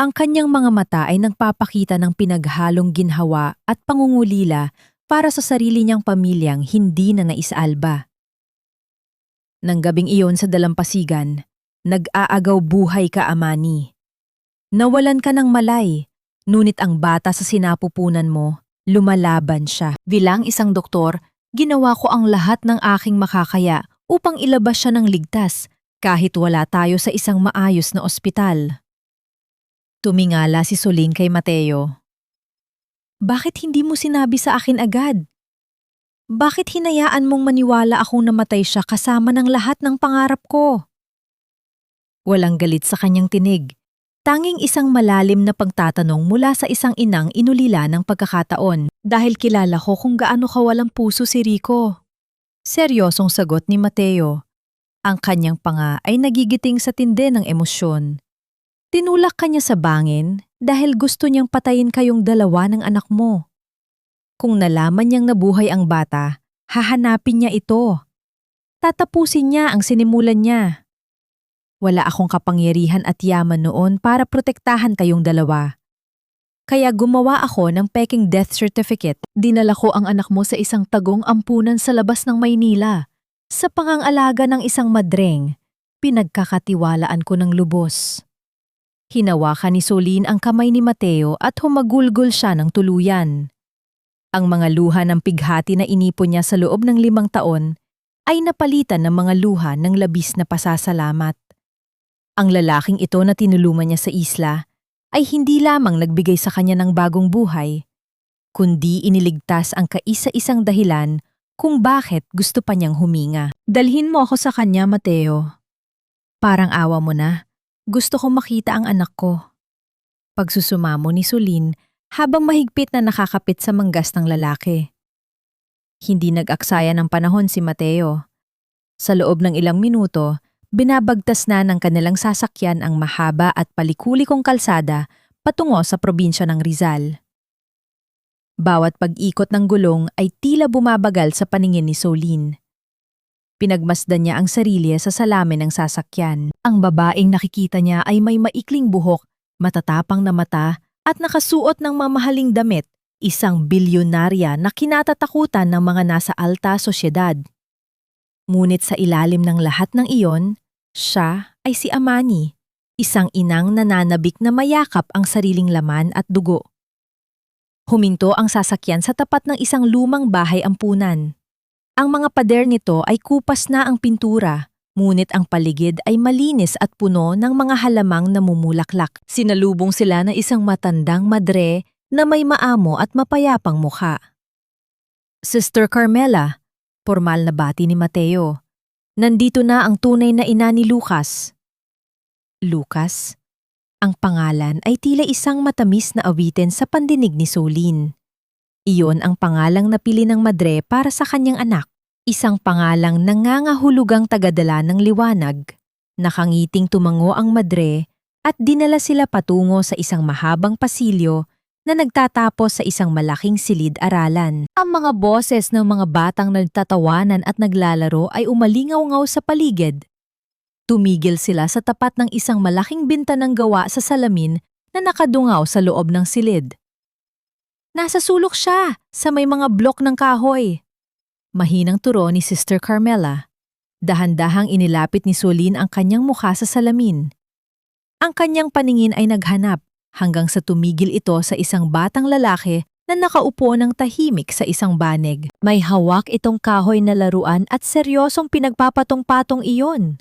Ang kanyang mga mata ay nagpapakita ng pinaghalong ginhawa at pangungulila para sa sarili niyang pamilyang hindi na naisalba. Nang gabing iyon sa dalampasigan, nag-aagaw buhay ka, Amani. Nawalan ka ng malay, ngunit ang bata sa sinapupunan mo, lumalaban siya. Bilang isang doktor, ginawa ko ang lahat ng aking makakaya upang ilabas siya ng ligtas kahit wala tayo sa isang maayos na ospital. Tumingala si Solin kay Mateo. Bakit hindi mo sinabi sa akin agad? Bakit hinayaan mong maniwala akong namatay siya kasama ng lahat ng pangarap ko? Walang galit sa kanyang tinig. Tanging isang malalim na pagtatanong mula sa isang inang inulila ng pagkakataon dahil kilala ko kung gaano kawalang puso si Rico. Seryosong sagot ni Mateo. Ang kanyang panga ay nagigiting sa tindi ng emosyon. Tinulak kanya sa bangin dahil gusto niyang patayin kayong dalawa ng anak mo. Kung nalaman niyang nabuhay ang bata, hahanapin niya ito. Tatapusin niya ang sinimulan niya. Wala akong kapangyarihan at yaman noon para protektahan kayong dalawa. Kaya gumawa ako ng peking death certificate. Dinala ko ang anak mo sa isang tagong ampunan sa labas ng Maynila. Sa pangangalaga ng isang madreng, pinagkakatiwalaan ko ng lubos. Hinawakan ni Soline ang kamay ni Mateo at humagulgol siya ng tuluyan. Ang mga luha ng pighati na inipon niya sa loob ng 5 taon ay napalitan ng mga luha ng labis na pasasalamat. Ang lalaking ito na tinulungan niya sa isla ay hindi lamang nagbigay sa kanya ng bagong buhay, kundi iniligtas ang kaisa-isang dahilan kung bakit gusto pa niyang huminga. Dalhin mo ako sa kanya, Mateo. Parang awa mo na. Gusto ko makita ang anak ko. Pagsusumamo ni Soline habang mahigpit na nakakapit sa manggas ng lalaki. Hindi nag-aksaya ng panahon si Mateo. Sa loob ng ilang minuto, binabagtas na ng kanilang sasakyan ang mahaba at palikulikong kalsada patungo sa probinsya ng Rizal. Bawat pag-ikot ng gulong ay tila bumabagal sa paningin ni Soline. Pinagmasdan niya ang sarili sa salamin ng sasakyan. Ang babaeng nakikita niya ay may maikling buhok, matatapang na mata at nakasuot ng mamahaling damit, isang bilyonarya na kinatatakutan ng mga nasa alta sosyedad. Ngunit sa ilalim ng lahat ng iyon, siya ay si Amani, isang inang nananabik na mayakap ang sariling laman at dugo. Huminto ang sasakyan sa tapat ng isang lumang bahay ampunan. Ang mga pader nito ay kupas na ang pintura, ngunit ang paligid ay malinis at puno ng mga halamang namumulaklak. Sinalubong sila ng isang matandang madre na may maamo at mapayapang mukha. Sister Carmela, formal na bati ni Mateo. Nandito na ang tunay na ina ni Lucas. Lucas? Ang pangalan ay tila isang matamis na awitin sa pandinig ni Soline. Iyon ang pangalang napili ng madre para sa kanyang anak. Isang pangalang nangangahulugang tagadala ng liwanag. Nakangiting tumango ang madre at dinala sila patungo sa isang mahabang pasilyo na nagtatapos sa isang malaking silid-aralan. Ang mga boses ng mga batang nagtatawanan at naglalaro ay umalingaw-ngaw sa paligid. Tumigil sila sa tapat ng isang malaking bintanang gawa sa salamin na nakadungaw sa loob ng silid. Nasa sulok siya, sa may mga blok ng kahoy. Mahinang turo ni Sister Carmela. Dahan-dahang inilapit ni Soline ang kanyang mukha sa salamin. Ang kanyang paningin ay naghanap hanggang sa tumigil ito sa isang batang lalaki na nakaupo ng tahimik sa isang banig. May hawak itong kahoy na laruan at seryosong pinagpapatong-patong iyon.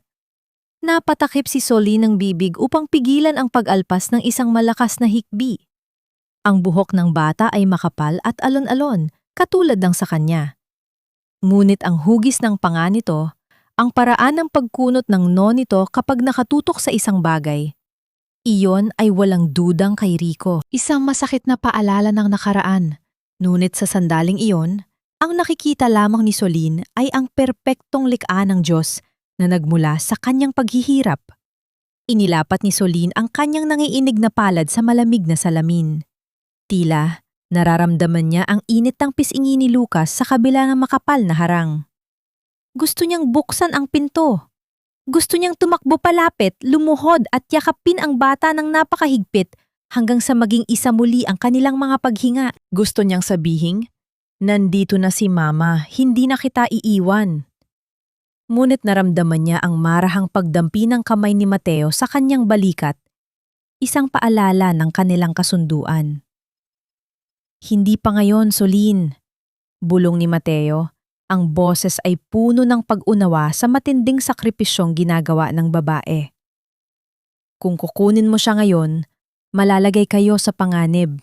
Napatakip si Soline ng bibig upang pigilan ang pag-alpas ng isang malakas na hikbi. Ang buhok ng bata ay makapal at alon-alon, katulad ng sa kanya. Ngunit ang hugis ng panga nito, ang paraan ng pagkunot ng no nito kapag nakatutok sa isang bagay, iyon ay walang dudang kay Rico. Isang masakit na paalala ng nakaraan. Ngunit sa sandaling iyon, ang nakikita lamang ni Soline ay ang perpektong likha ng Diyos na nagmula sa kanyang paghihirap. Inilapat ni Soline ang kanyang nangiinig na palad sa malamig na salamin. Tila, nararamdaman niya ang init ng pisngi ni Lucas sa kabila ng makapal na harang. Gusto niyang buksan ang pinto. Gusto niyang tumakbo palapit, lumuhod at yakapin ang bata ng napakahigpit hanggang sa maging isa muli ang kanilang mga paghinga. Gusto niyang sabihin, nandito na si Mama, hindi na kita iiwan. Ngunit naramdaman niya ang marahang pagdampi ng kamay ni Mateo sa kanyang balikat, isang paalala ng kanilang kasunduan. Hindi pa ngayon, Soline. Bulong ni Mateo, ang boses ay puno ng pag-unawa sa matinding sakripisyong ginagawa ng babae. Kung kukunin mo siya ngayon, malalagay kayo sa panganib.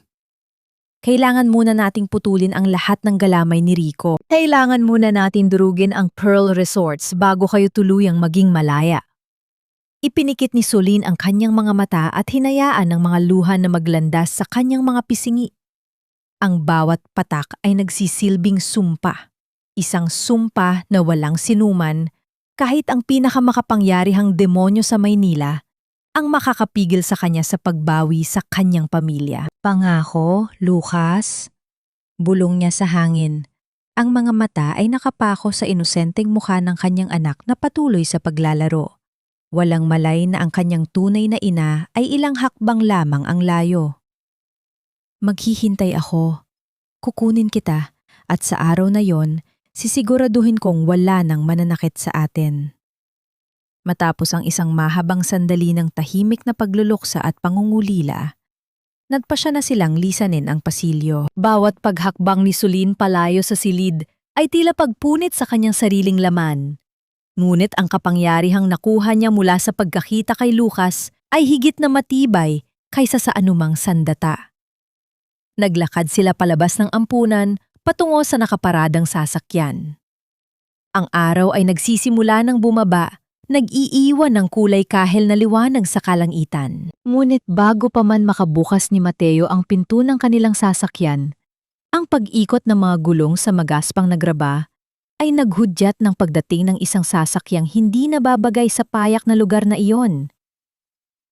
Kailangan muna nating putulin ang lahat ng galamay ni Rico. Kailangan muna natin durugin ang Pearl Resorts bago kayo tuluyang maging malaya. Ipinikit ni Soline ang kanyang mga mata at hinayaan ng mga luha na maglandas sa kanyang mga pisingi. Ang bawat patak ay nagsisilbing sumpa. Isang sumpa na walang sinuman, kahit ang pinakamakapangyarihang demonyo sa Maynila, ang makakapigil sa kanya sa pagbawi sa kanyang pamilya. Pangako, Lucas. Bulong niya sa hangin. Ang mga mata ay nakapako sa inosenteng mukha ng kanyang anak na patuloy sa paglalaro. Walang malay na ang kanyang tunay na ina ay ilang hakbang lamang ang layo. Maghihintay ako. Kukunin kita at sa araw na yon, sisiguraduhin kong wala nang mananakit sa atin. Matapos ang isang mahabang sandali ng tahimik na pagluluksa at pangungulila, nagpasya na silang lisanin ang pasilyo. Bawat paghakbang ni Sulin palayo sa silid ay tila pagpunit sa kanyang sariling laman. Ngunit ang kapangyarihang nakuha niya mula sa pagkakita kay Lucas ay higit na matibay kaysa sa anumang sandata. Naglakad sila palabas ng ampunan patungo sa nakaparadang sasakyan. Ang araw ay nagsisimula ng bumaba, nag-iiwan ng kulay kahel na liwanag sa kalangitan. Ngunit bago pa man makabukas ni Mateo ang pinto ng kanilang sasakyan, ang pag-ikot ng mga gulong sa magaspang na graba ay naghudyat ng pagdating ng isang sasakyang hindi nababagay sa payak na lugar na iyon.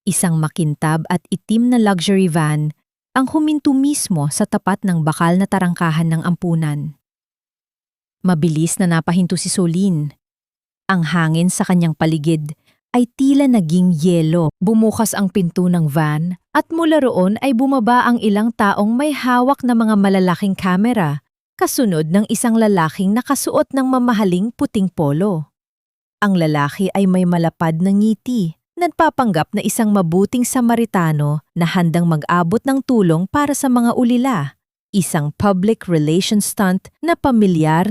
Isang makintab at itim na luxury van ang huminto mismo sa tapat ng bakal na tarangkahan ng ampunan. Mabilis na napahinto si Solin. Ang hangin sa kanyang paligid ay tila naging yelo. Bumukas ang pinto ng van at mula roon ay bumaba ang ilang taong may hawak na mga malalaking kamera, kasunod ng isang lalaking nakasuot ng mamahaling puting polo. Ang lalaki ay may malapad na ngiti, nagpapanggap na isang mabuting Samaritano na handang mag-abot ng tulong para sa mga ulila. Isang public relations stunt na pamilyar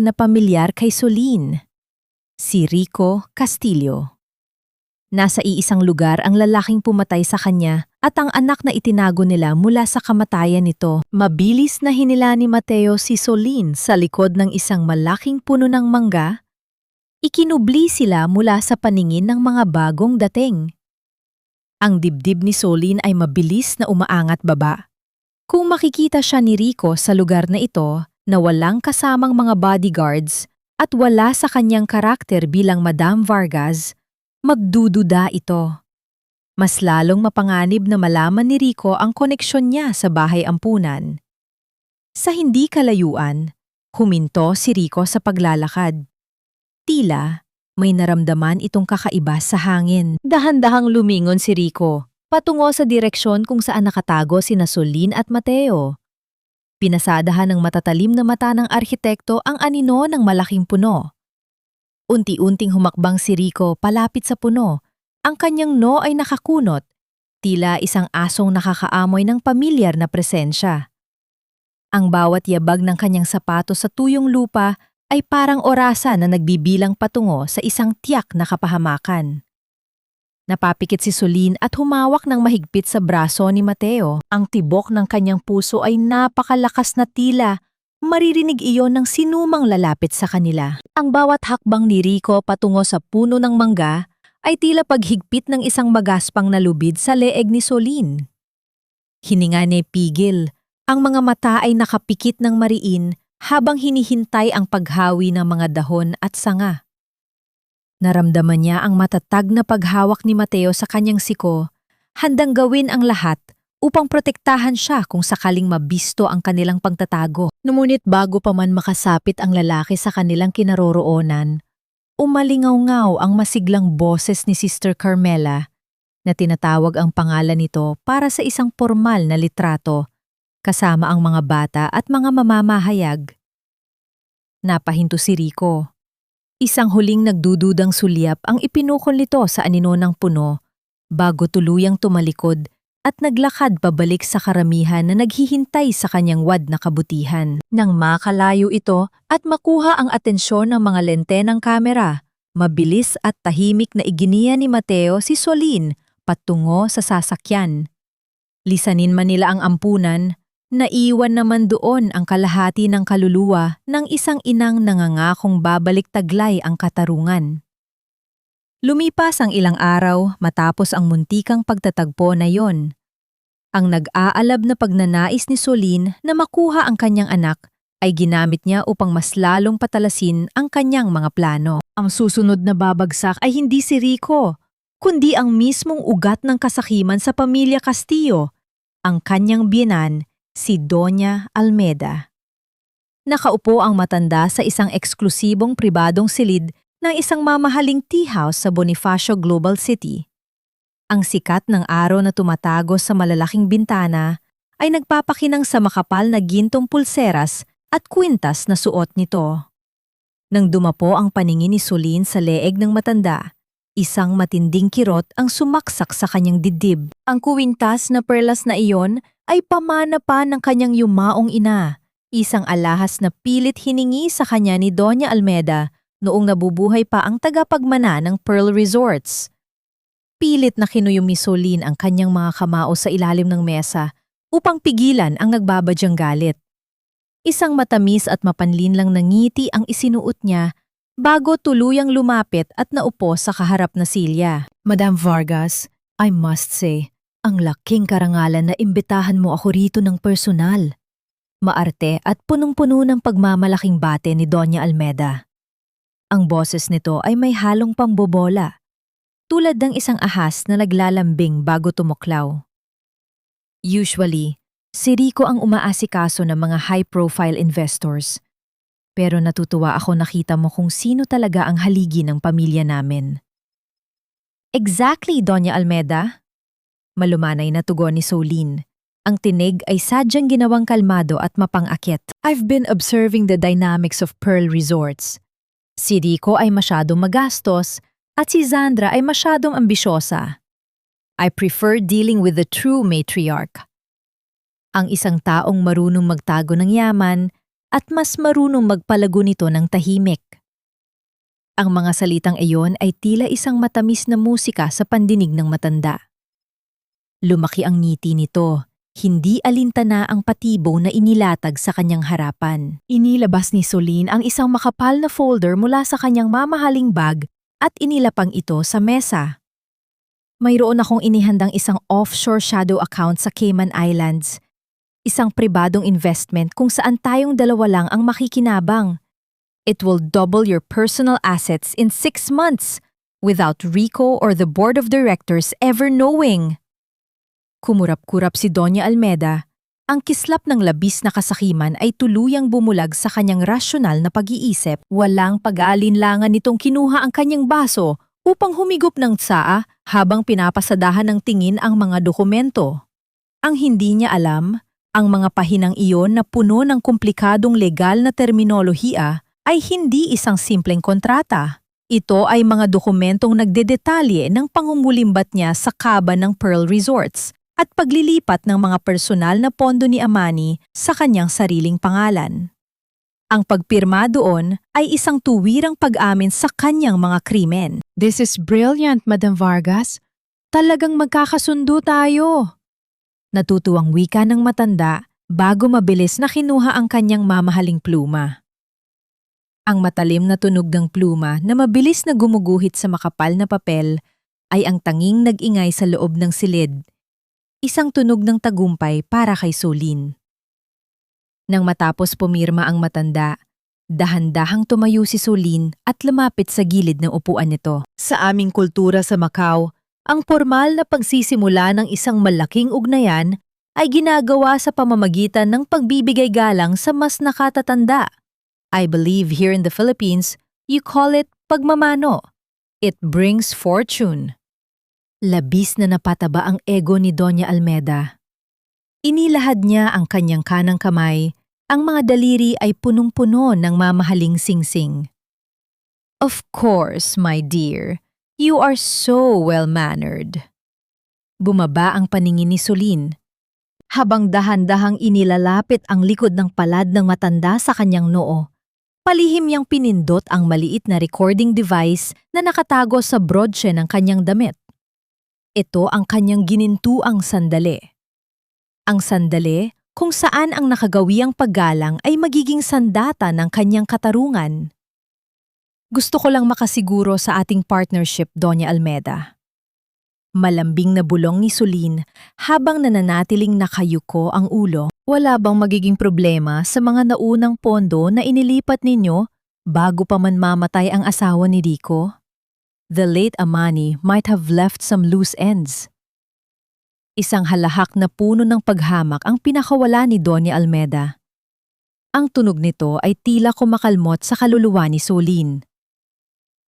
kay Solin. Si Rico Castillo. Nasa iisang lugar ang lalaking pumatay sa kanya at ang anak na itinago nila mula sa kamatayan nito. Mabilis na hinila ni Mateo si Solin sa likod ng isang malaking puno ng mangga. Ikinubli sila mula sa paningin ng mga bagong dating. Ang dibdib ni Solin ay mabilis na umaangat baba. Kung makikita siya ni Rico sa lugar na ito na walang kasamang mga bodyguards at wala sa kanyang karakter bilang Madam Vargas, magdududa ito. Mas lalong mapanganib na malaman ni Rico ang koneksyon niya sa bahay ampunan. Sa hindi kalayuan, huminto si Rico sa paglalakad. Tila may naramdaman itong kakaiba sa hangin. Dahan-dahang lumingon si Rico patungo sa direksyon kung saan nakatago sina Solin at Mateo. Pinasadahan ng matatalim na mata ng arkitekto ang anino ng malaking puno. Unti-unting humakbang si Rico palapit sa puno. Ang kanyang noo ay nakakunot, tila isang asong nakakaamoy ng pamilyar na presensya. Ang bawat yabag ng kanyang sapatos sa tuyong lupa ay parang orasan na nagbibilang patungo sa isang tiyak na kapahamakan. Napapikit si Solin at humawak ng mahigpit sa braso ni Mateo. Ang tibok ng kanyang puso ay napakalakas na tila maririnig iyon ng sinumang lalapit sa kanila. Ang bawat hakbang ni Rico patungo sa puno ng mangga ay tila paghigpit ng isang magaspang na lubid sa leeg ni Solin. Hininga ni pigil, ang mga mata ay nakapikit ng mariin habang hinihintay ang paghawi ng mga dahon at sanga. Naramdaman niya ang matatag na paghawak ni Mateo sa kanyang siko, handang gawin ang lahat upang protektahan siya kung sakaling mabisto ang kanilang pagtatago. Ngunit bago pa man makasapit ang lalaki sa kanilang kinaroroonan, umalingaw-ngaw ang masiglang boses ni Sister Carmela na tinatawag ang pangalan nito para sa isang formal na litrato kasama ang mga bata at mga mamamahayag. Napahinto si Rico. Isang huling nagdududang sulyap ang ipinukol nito sa anino ng puno bago tuluyang tumalikod at naglakad pabalik sa karamihan na naghihintay sa kanyang wad na kabutihan. Nang makalayo ito at makuha ang atensyon ng mga lente ng kamera, mabilis at tahimik na iginiya ni Mateo si Solin patungo sa sasakyan. Lisanin man nila ang ampunan, naiwan naman doon ang kalahati ng kaluluwa ng isang inang nangangakong babalik taglay ang katarungan. Lumipas ang ilang araw matapos ang muntikang pagtatagpo na yon. Ang nag-aalab na pagnanais ni Solin na makuha ang kanyang anak ay ginamit niya upang mas lalong patalasin ang kanyang mga plano. Ang susunod na babagsak ay hindi si Rico, kundi ang mismong ugat ng kasakiman sa pamilya Castillo, ang kanyang biyenan, si Doña Almeda. Nakaupo ang matanda sa isang eksklusibong pribadong silid ng isang mamahaling tea house sa Bonifacio Global City. Ang sikat ng araw na tumatago sa malalaking bintana ay nagpapakinang sa makapal na gintong pulseras at kwintas na suot nito. Nang dumapo ang paningin ni Soline sa leeg ng matanda, isang matinding kirot ang sumaksak sa kanyang dibdib. Ang kwintas na perlas na iyon ay pamana pa ng kanyang yumaong ina, isang alahas na pilit hiningi sa kanya ni Doña Almeda noong nabubuhay pa ang tagapagmana ng Pearl Resorts. Pilit na kinuyom ni Soline ang kanyang mga kamao sa ilalim ng mesa upang pigilan ang nagbabadyang galit. Isang matamis at mapanlinlang na ngiti ang isinuot niya bago tuluyang lumapit at naupo sa kaharap na silya. Madam Vargas, I must say, ang laking karangalan na imbitahan mo ako rito ng personal. Maarte at punong-puno ng pagmamalaking bate ni Doña Almeda. Ang boses nito ay may halong pambobola, tulad ng isang ahas na naglalambing bago tumuklaw. Usually, si Rico ang umaasikaso ng mga high-profile investors. Pero natutuwa ako nakita mo kung sino talaga ang haligi ng pamilya namin. Exactly, Doña Almeda. Malumanay na tugon ni Soline. Ang tinig ay sadyang ginawang kalmado at mapang-akit. I've been observing the dynamics of Pearl Resorts. Si Rico ay masyadong magastos at si Zandra ay masyadong ambisyosa. I prefer dealing with the true matriarch. Ang isang taong marunong magtago ng yaman at mas marunong magpalago nito ng tahimik. Ang mga salitang iyon ay tila isang matamis na musika sa pandinig ng matanda. Lumaki ang ngiti nito, hindi alintana ang patibo na inilatag sa kanyang harapan. Inilabas ni Soline ang isang makapal na folder mula sa kanyang mamahaling bag at inilapang ito sa mesa. Mayroon akong inihandang isang offshore shadow account sa Cayman Islands. Isang pribadong investment kung saan tayong dalawa lang ang makikinabang. It will double your personal assets in 6 months without Rico or the board of directors ever knowing. Kumurap-kurap si Doña Almeda. Ang kislap ng labis na kasakiman ay tuluyang bumulag sa kanyang rasyonal na pag-iisip. Walang pag-aalinlangan nitong kinuha ang kanyang baso upang humigop ng tsaa habang pinapasadahan ng tingin ang mga dokumento. Ang hindi niya alam, ang mga pahinang iyon na puno ng komplikadong legal na terminolohiya ay hindi isang simpleng kontrata. Ito ay mga dokumentong nagdedetalye ng pangunggulimbat niya sa kaban ng Pearl Resorts at paglilipat ng mga personal na pondo ni Amani sa kanyang sariling pangalan. Ang pagpirma doon ay isang tuwirang pag-amin sa kanyang mga krimen. This is brilliant, Madam Vargas. Talagang magkakasundo tayo. Natutuwang wika ng matanda bago mabilis na kinuha ang kanyang mamahaling pluma. Ang matalim na tunog ng pluma na mabilis na gumuguhit sa makapal na papel ay ang tanging nag-ingay sa loob ng silid. Isang tunog ng tagumpay para kay Soline. Nang matapos pumirma ang matanda, dahan-dahang tumayo si Soline at lumapit sa gilid ng upuan nito. Sa aming kultura sa Macau, ang formal na pagsisimula ng isang malaking ugnayan ay ginagawa sa pamamagitan ng pagbibigay galang sa mas nakatatanda. I believe here in the Philippines, you call it pagmamano. It brings fortune. Labis na napataba ang ego ni Doña Almeda. Inilahad niya ang kanyang kanang kamay, ang mga daliri ay punong-puno ng mamahaling singsing. Of course, my dear. You are so well-mannered. Bumaba ang paningin ni Soline. Habang dahan-dahang inilalapit ang likod ng palad ng matanda sa kanyang noo, palihim niyang pinindot ang maliit na recording device na nakatago sa broche ng kanyang damit. Ito ang kanyang ginintuang sandali. Ang sandali kung saan ang nakagawiang paggalang ay magiging sandata ng kanyang katarungan. Gusto ko lang makasiguro sa ating partnership, Doña Almeda. Malambing na bulong ni Soline habang nananatiling nakayuko ang ulo. Wala bang magiging problema sa mga naunang pondo na inilipat ninyo bago pa man mamatay ang asawa ni Rico? The late Amani might have left some loose ends. Isang halahak na puno ng paghamak ang pinakawala ni Doña Almeda. Ang tunog nito ay tila kumakalmot sa kaluluwa ni Soline.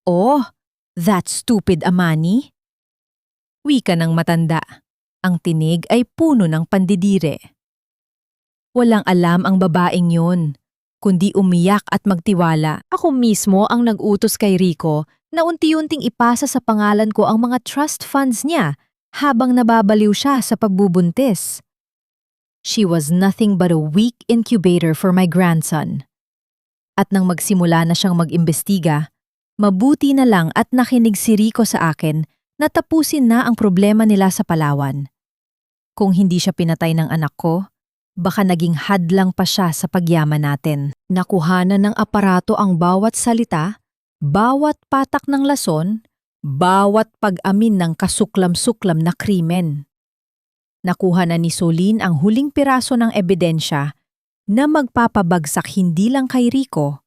Oh, that stupid Amani? Wika ng matanda. Ang tinig ay puno ng pandidire. Walang alam ang babaeng yun, kundi umiyak at magtiwala. Ako mismo ang nag-utos kay Rico na unti-unting ipasa sa pangalan ko ang mga trust funds niya habang nababaliw siya sa pagbubuntis. She was nothing but a weak incubator for my grandson. At nang magsimula na siyang mag-imbestiga, mabuti na lang at nakinig si Rico sa akin na tapusin na ang problema nila sa Palawan. Kung hindi siya pinatay ng anak ko, baka naging hadlang pa siya sa pagyaman natin. Nakuhanan ng aparato ang bawat salita, bawat patak ng lason, bawat pag-amin ng kasuklam-suklam na krimen. Nakuha na ni Soline ang huling piraso ng ebidensya na magpapabagsak hindi lang kay Rico,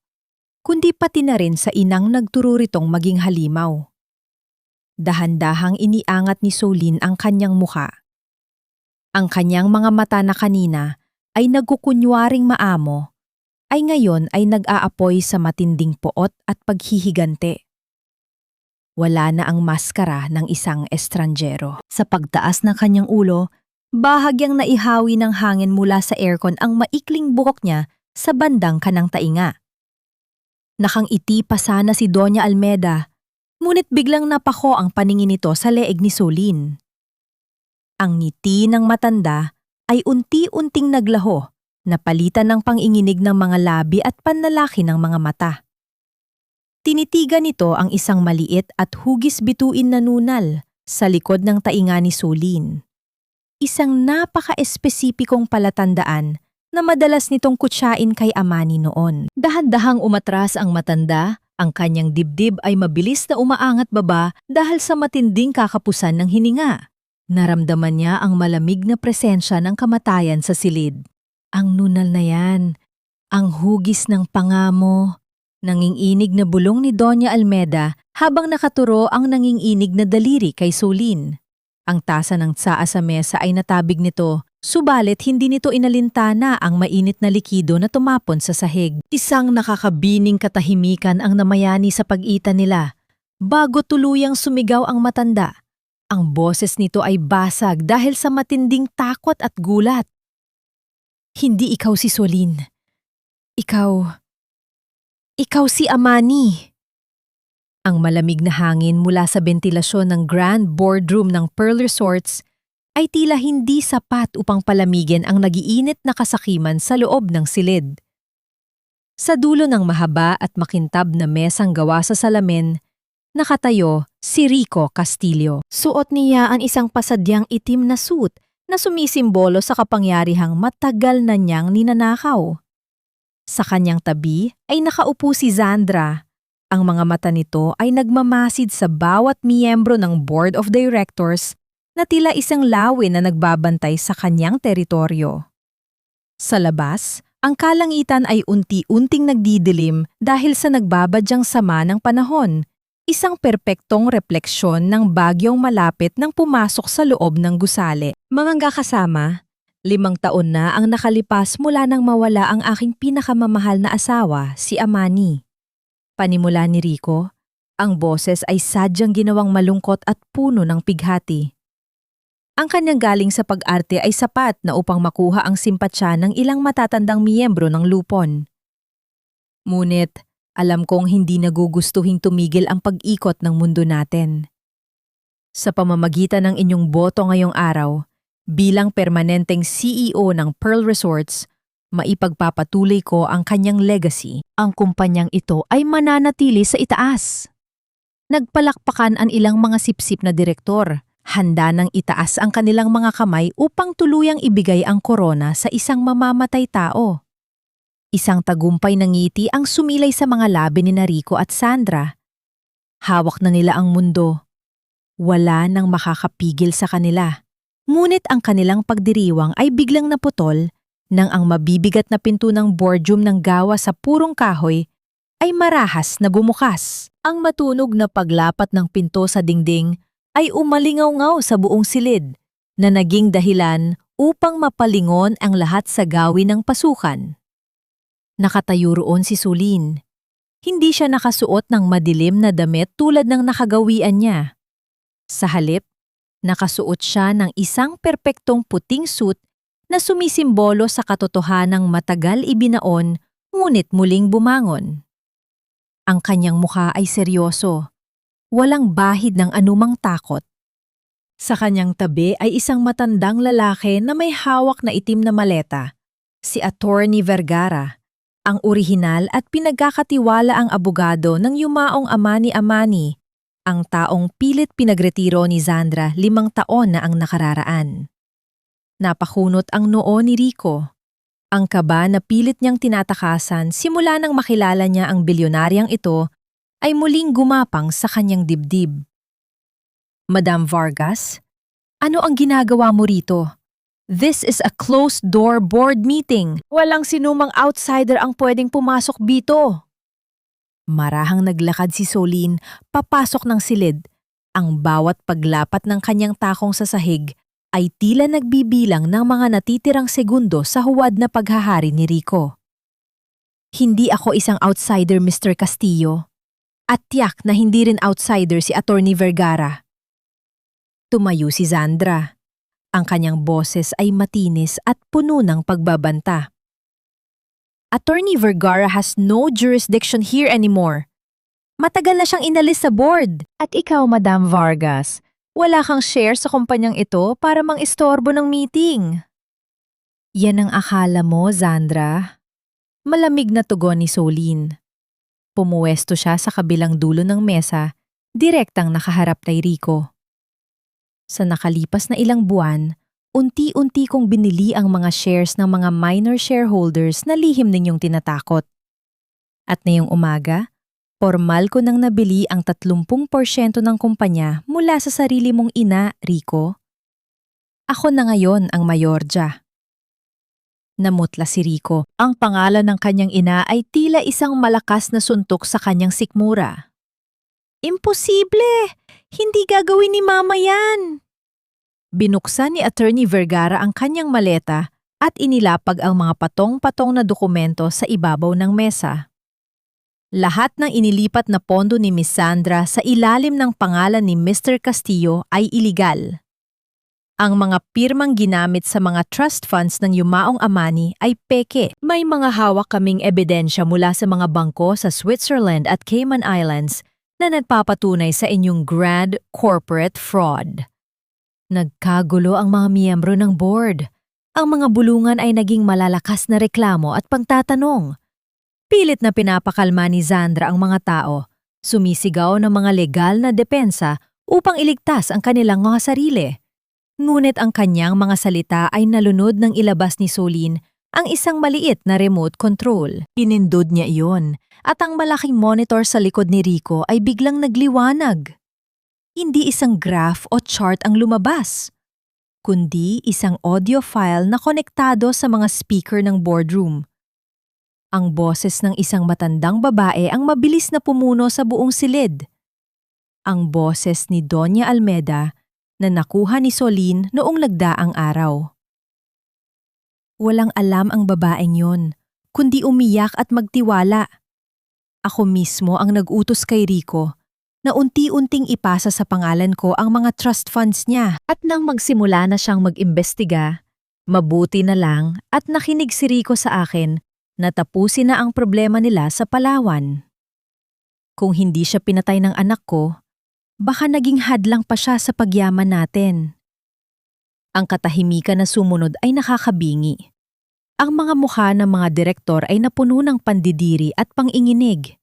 kundi pati na rin sa inang nagturo ritong maging halimaw. Dahan-dahang iniangat ni Soline ang kanyang muka. Ang kanyang mga mata na kanina ay nagkukunwaring maamo, ay ngayon ay nag-aapoy sa matinding poot at paghihigante. Wala na ang maskara ng isang estranjero. Sa pagtaas ng kanyang ulo, bahagyang naihawi ng hangin mula sa aircon ang maikling buhok niya sa bandang kanang tainga. Nakangiti pa sana si Doña Almeda, ngunit biglang napako ang paningin nito sa leeg ni Soline. Ang ngiti ng matanda ay unti-unting naglaho, napalitan ng panginginig ng mga labi at panlalaki ng mga mata. Tinitigan nito ang isang maliit at hugis bituin na nunal sa likod ng tainga ni Soline. Isang napaka-espesipikong palatandaan na madalas nitong kutsain kay Amani noon. Dahan-dahang umatras ang matanda, ang kanyang dibdib ay mabilis na umaangat baba dahil sa matinding kakapusan ng hininga. Naramdaman niya ang malamig na presensya ng kamatayan sa silid. Ang nunal na yan, ang hugis ng pangamo. Nanginginig na bulong ni Doña Almeda habang nakaturo ang nanginginig na daliri kay Soline. Ang tasa ng tsaa sa mesa ay natabig nito, subalit hindi nito inalintana ang mainit na likido na tumapon sa sahig. Isang nakakabining katahimikan ang namayani sa pag-itan nila. Bago tuluyang sumigaw ang matanda, ang boses nito ay basag dahil sa matinding takot at gulat. Hindi ikaw si Soline. Ikaw si Amani. Ang malamig na hangin mula sa bentilasyon ng grand boardroom ng Pearl Resorts ay tila hindi sapat upang palamigin ang nagiinit na kasakiman sa loob ng silid. Sa dulo ng mahaba at makintab na mesang gawa sa salamin, nakatayo si Rico Castillo. Suot niya ang isang pasadyang itim na suit na sumisimbolo sa kapangyarihang matagal na niyang ninanakaw. Sa kanyang tabi ay nakaupo si Zandra. Ang mga mata nito ay nagmamasid sa bawat miyembro ng Board of Directors na tila isang lawin na nagbabantay sa kanyang teritoryo. Sa labas, ang kalangitan ay unti-unting nagdidilim dahil sa nagbabadyang sama ng panahon, isang perpektong refleksyon ng bagyong malapit nang pumasok sa loob ng gusali. Mga kasama, 5 taon na ang nakalipas mula nang mawala ang aking pinakamamahal na asawa, si Amani. Panimula ni Rico, ang boses ay sadyang ginawang malungkot at puno ng pighati. Ang kanyang galing sa pag-arte ay sapat na upang makuha ang simpatsya ng ilang matatandang miyembro ng lupon. Ngunit, alam kong hindi nagugustuhing tumigil ang pag-ikot ng mundo natin. Sa pamamagitan ng inyong boto ngayong araw, bilang permanenteng CEO ng Pearl Resorts, maipagpapatuloy ko ang kanyang legacy. Ang kumpanyang ito ay mananatili sa itaas. Nagpalakpakan ang ilang mga sipsip na direktor, handa nang itaas ang kanilang mga kamay upang tuluyang ibigay ang korona sa isang mamamatay tao. Isang tagumpay na ngiti ang sumilay sa mga labi ni Rico at Sandra. Hawak na nila ang mundo. Wala nang makakapigil sa kanila. Ngunit ang kanilang pagdiriwang ay biglang naputol nang ang mabibigat na pinto ng boardroom ng gawa sa purong kahoy ay marahas na bumukas. Ang matunog na paglapat ng pinto sa dingding ay umalingaw-ngaw sa buong silid na naging dahilan upang mapalingon ang lahat sa gawin ng pasukan. Nakatayo roon si Soline. Hindi siya nakasuot ng madilim na damit tulad ng nakagawian niya. Sa halip, nakasuot siya ng isang perpektong puting suit na sumisimbolo sa katotohanang matagal ibinaon ngunit muling bumangon. Ang kanyang mukha ay seryoso, walang bahid ng anumang takot. Sa kanyang tabi ay isang matandang lalaki na may hawak na itim na maleta, si Attorney Vergara, ang orihinal at pinagkakatiwala ang abogado ng yumaong Amani-Amani, ang taong pilit pinagretiro ni Zandra 5 taon na ang nakararaan. Napakunot ang noo ni Rico. Ang kaba na pilit niyang tinatakasan simula nang makilala niya ang bilyonaryang ito ay muling gumapang sa kanyang dibdib. Madam Vargas, ano ang ginagawa mo rito? This is a closed-door board meeting. Walang sinumang outsider ang pwedeng pumasok dito. Marahang naglakad si Soline papasok ng silid. Ang bawat paglapat ng kanyang takong sa sahig ay tila nagbibilang ng mga natitirang segundo sa huwad na paghahari ni Rico. Hindi ako isang outsider, Mr. Castillo. At tiyak na hindi rin outsider si Attorney Vergara. Tumayo si Zandra. Ang kanyang boses ay matinis at puno ng pagbabanta. Attorney Vergara has no jurisdiction here anymore. Matagal na siyang inalis sa board. At ikaw, Madam Vargas, wala kang share sa kumpanyang ito para mang-istorbo ng meeting. Yan ang akala mo, Zandra. Malamig na tugon ni Soline. Pumuwesto siya sa kabilang dulo ng mesa, direktang nakaharap kay Rico. Sa nakalipas na ilang buwan, unti-unti kong binili ang mga shares ng mga minor shareholders na lihim ninyong tinatakot. At ngayong umaga, formal ko nang nabili ang 30% ng kumpanya mula sa sarili mong ina, Rico. Ako na ngayon ang mayorja. Namutla si Rico. Ang pangalan ng kanyang ina ay tila isang malakas na suntok sa kanyang sikmura. Imposible! Hindi gagawin ni Mama yan! Binuksan ni Attorney Vergara ang kanyang maleta at inilapag ang mga patong-patong na dokumento sa ibabaw ng mesa. Lahat ng inilipat na pondo ni Miss Sandra sa ilalim ng pangalan ni Mr. Castillo ay iligal. Ang mga pirmang ginamit sa mga trust funds ng yumaong Amani ay peke. May mga hawak kaming ebidensya mula sa mga bangko sa Switzerland at Cayman Islands na nagpapatunay sa inyong grand corporate fraud. Nagkagulo ang mga miyembro ng board. Ang mga bulungan ay naging malalakas na reklamo at pagtatanong. Pilit na pinapakalma ni Zandra ang mga tao, sumisigaw ng mga legal na depensa upang iligtas ang kanilang mga sarili. Ngunit ang kanyang mga salita ay nalunod ng ilabas ni Soline ang isang maliit na remote control. Pinindod niya iyon at ang malaking monitor sa likod ni Rico ay biglang nagliwanag. Hindi isang graph o chart ang lumabas, kundi isang audio file na konektado sa mga speaker ng boardroom. Ang boses ng isang matandang babae ang mabilis na pumuno sa buong silid. Ang boses ni Doña Almeda na nakuha ni Soline noong nagdaang araw. Walang alam ang babaeng yon, kundi umiyak at magtiwala. Ako mismo ang nag-utos kay Rico na unti-unting ipasa sa pangalan ko ang mga trust funds niya. At nang magsimula na siyang mag-imbestiga, mabuti na lang at nakinig si Rico sa akin na tapusin na ang problema nila sa Palawan. Kung hindi siya pinatay ng anak ko, baka naging hadlang pa siya sa pagyaman natin. Ang katahimikan na sumunod ay nakakabingi. Ang mga mukha ng mga direktor ay napuno ng pandidiri at panginginig.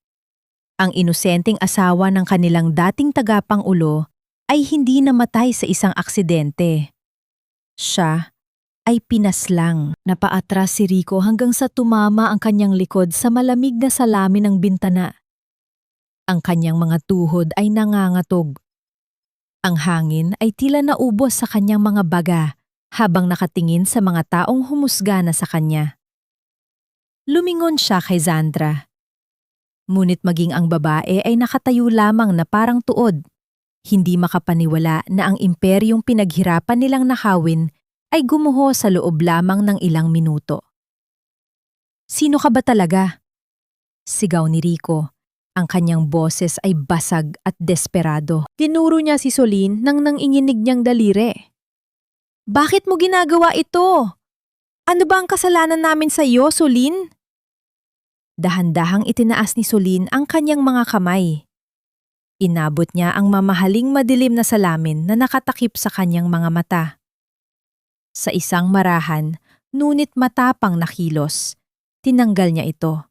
Ang inosenteng asawa ng kanilang dating tagapangulo ay hindi namatay sa isang aksidente. Siya ay pinaslang. Napaatras si Rico hanggang sa tumama ang kanyang likod sa malamig na salamin ng bintana. Ang kanyang mga tuhod ay nangangatog. Ang hangin ay tila naubos sa kanyang mga baga habang nakatingin sa mga taong humusga na sa kanya. Lumingon siya kay Zandra. Ngunit maging ang babae ay nakatayo lamang na parang tuod. Hindi makapaniwala na ang imperyong pinaghirapan nilang nakawin ay gumuho sa loob lamang ng ilang minuto. Sino ka ba talaga? Sigaw ni Rico. Ang kanyang boses ay basag at desperado. Tinuro niya si Soline nang nanginginig niyang daliri. Bakit mo ginagawa ito? Ano ba ang kasalanan namin sa iyo, Solin? Dahan-dahang itinaas ni Solin ang kanyang mga kamay. Inabot niya ang mamahaling madilim na salamin na nakatakip sa kanyang mga mata. Sa isang marahan, ngunit matapang na kilos, tinanggal niya ito.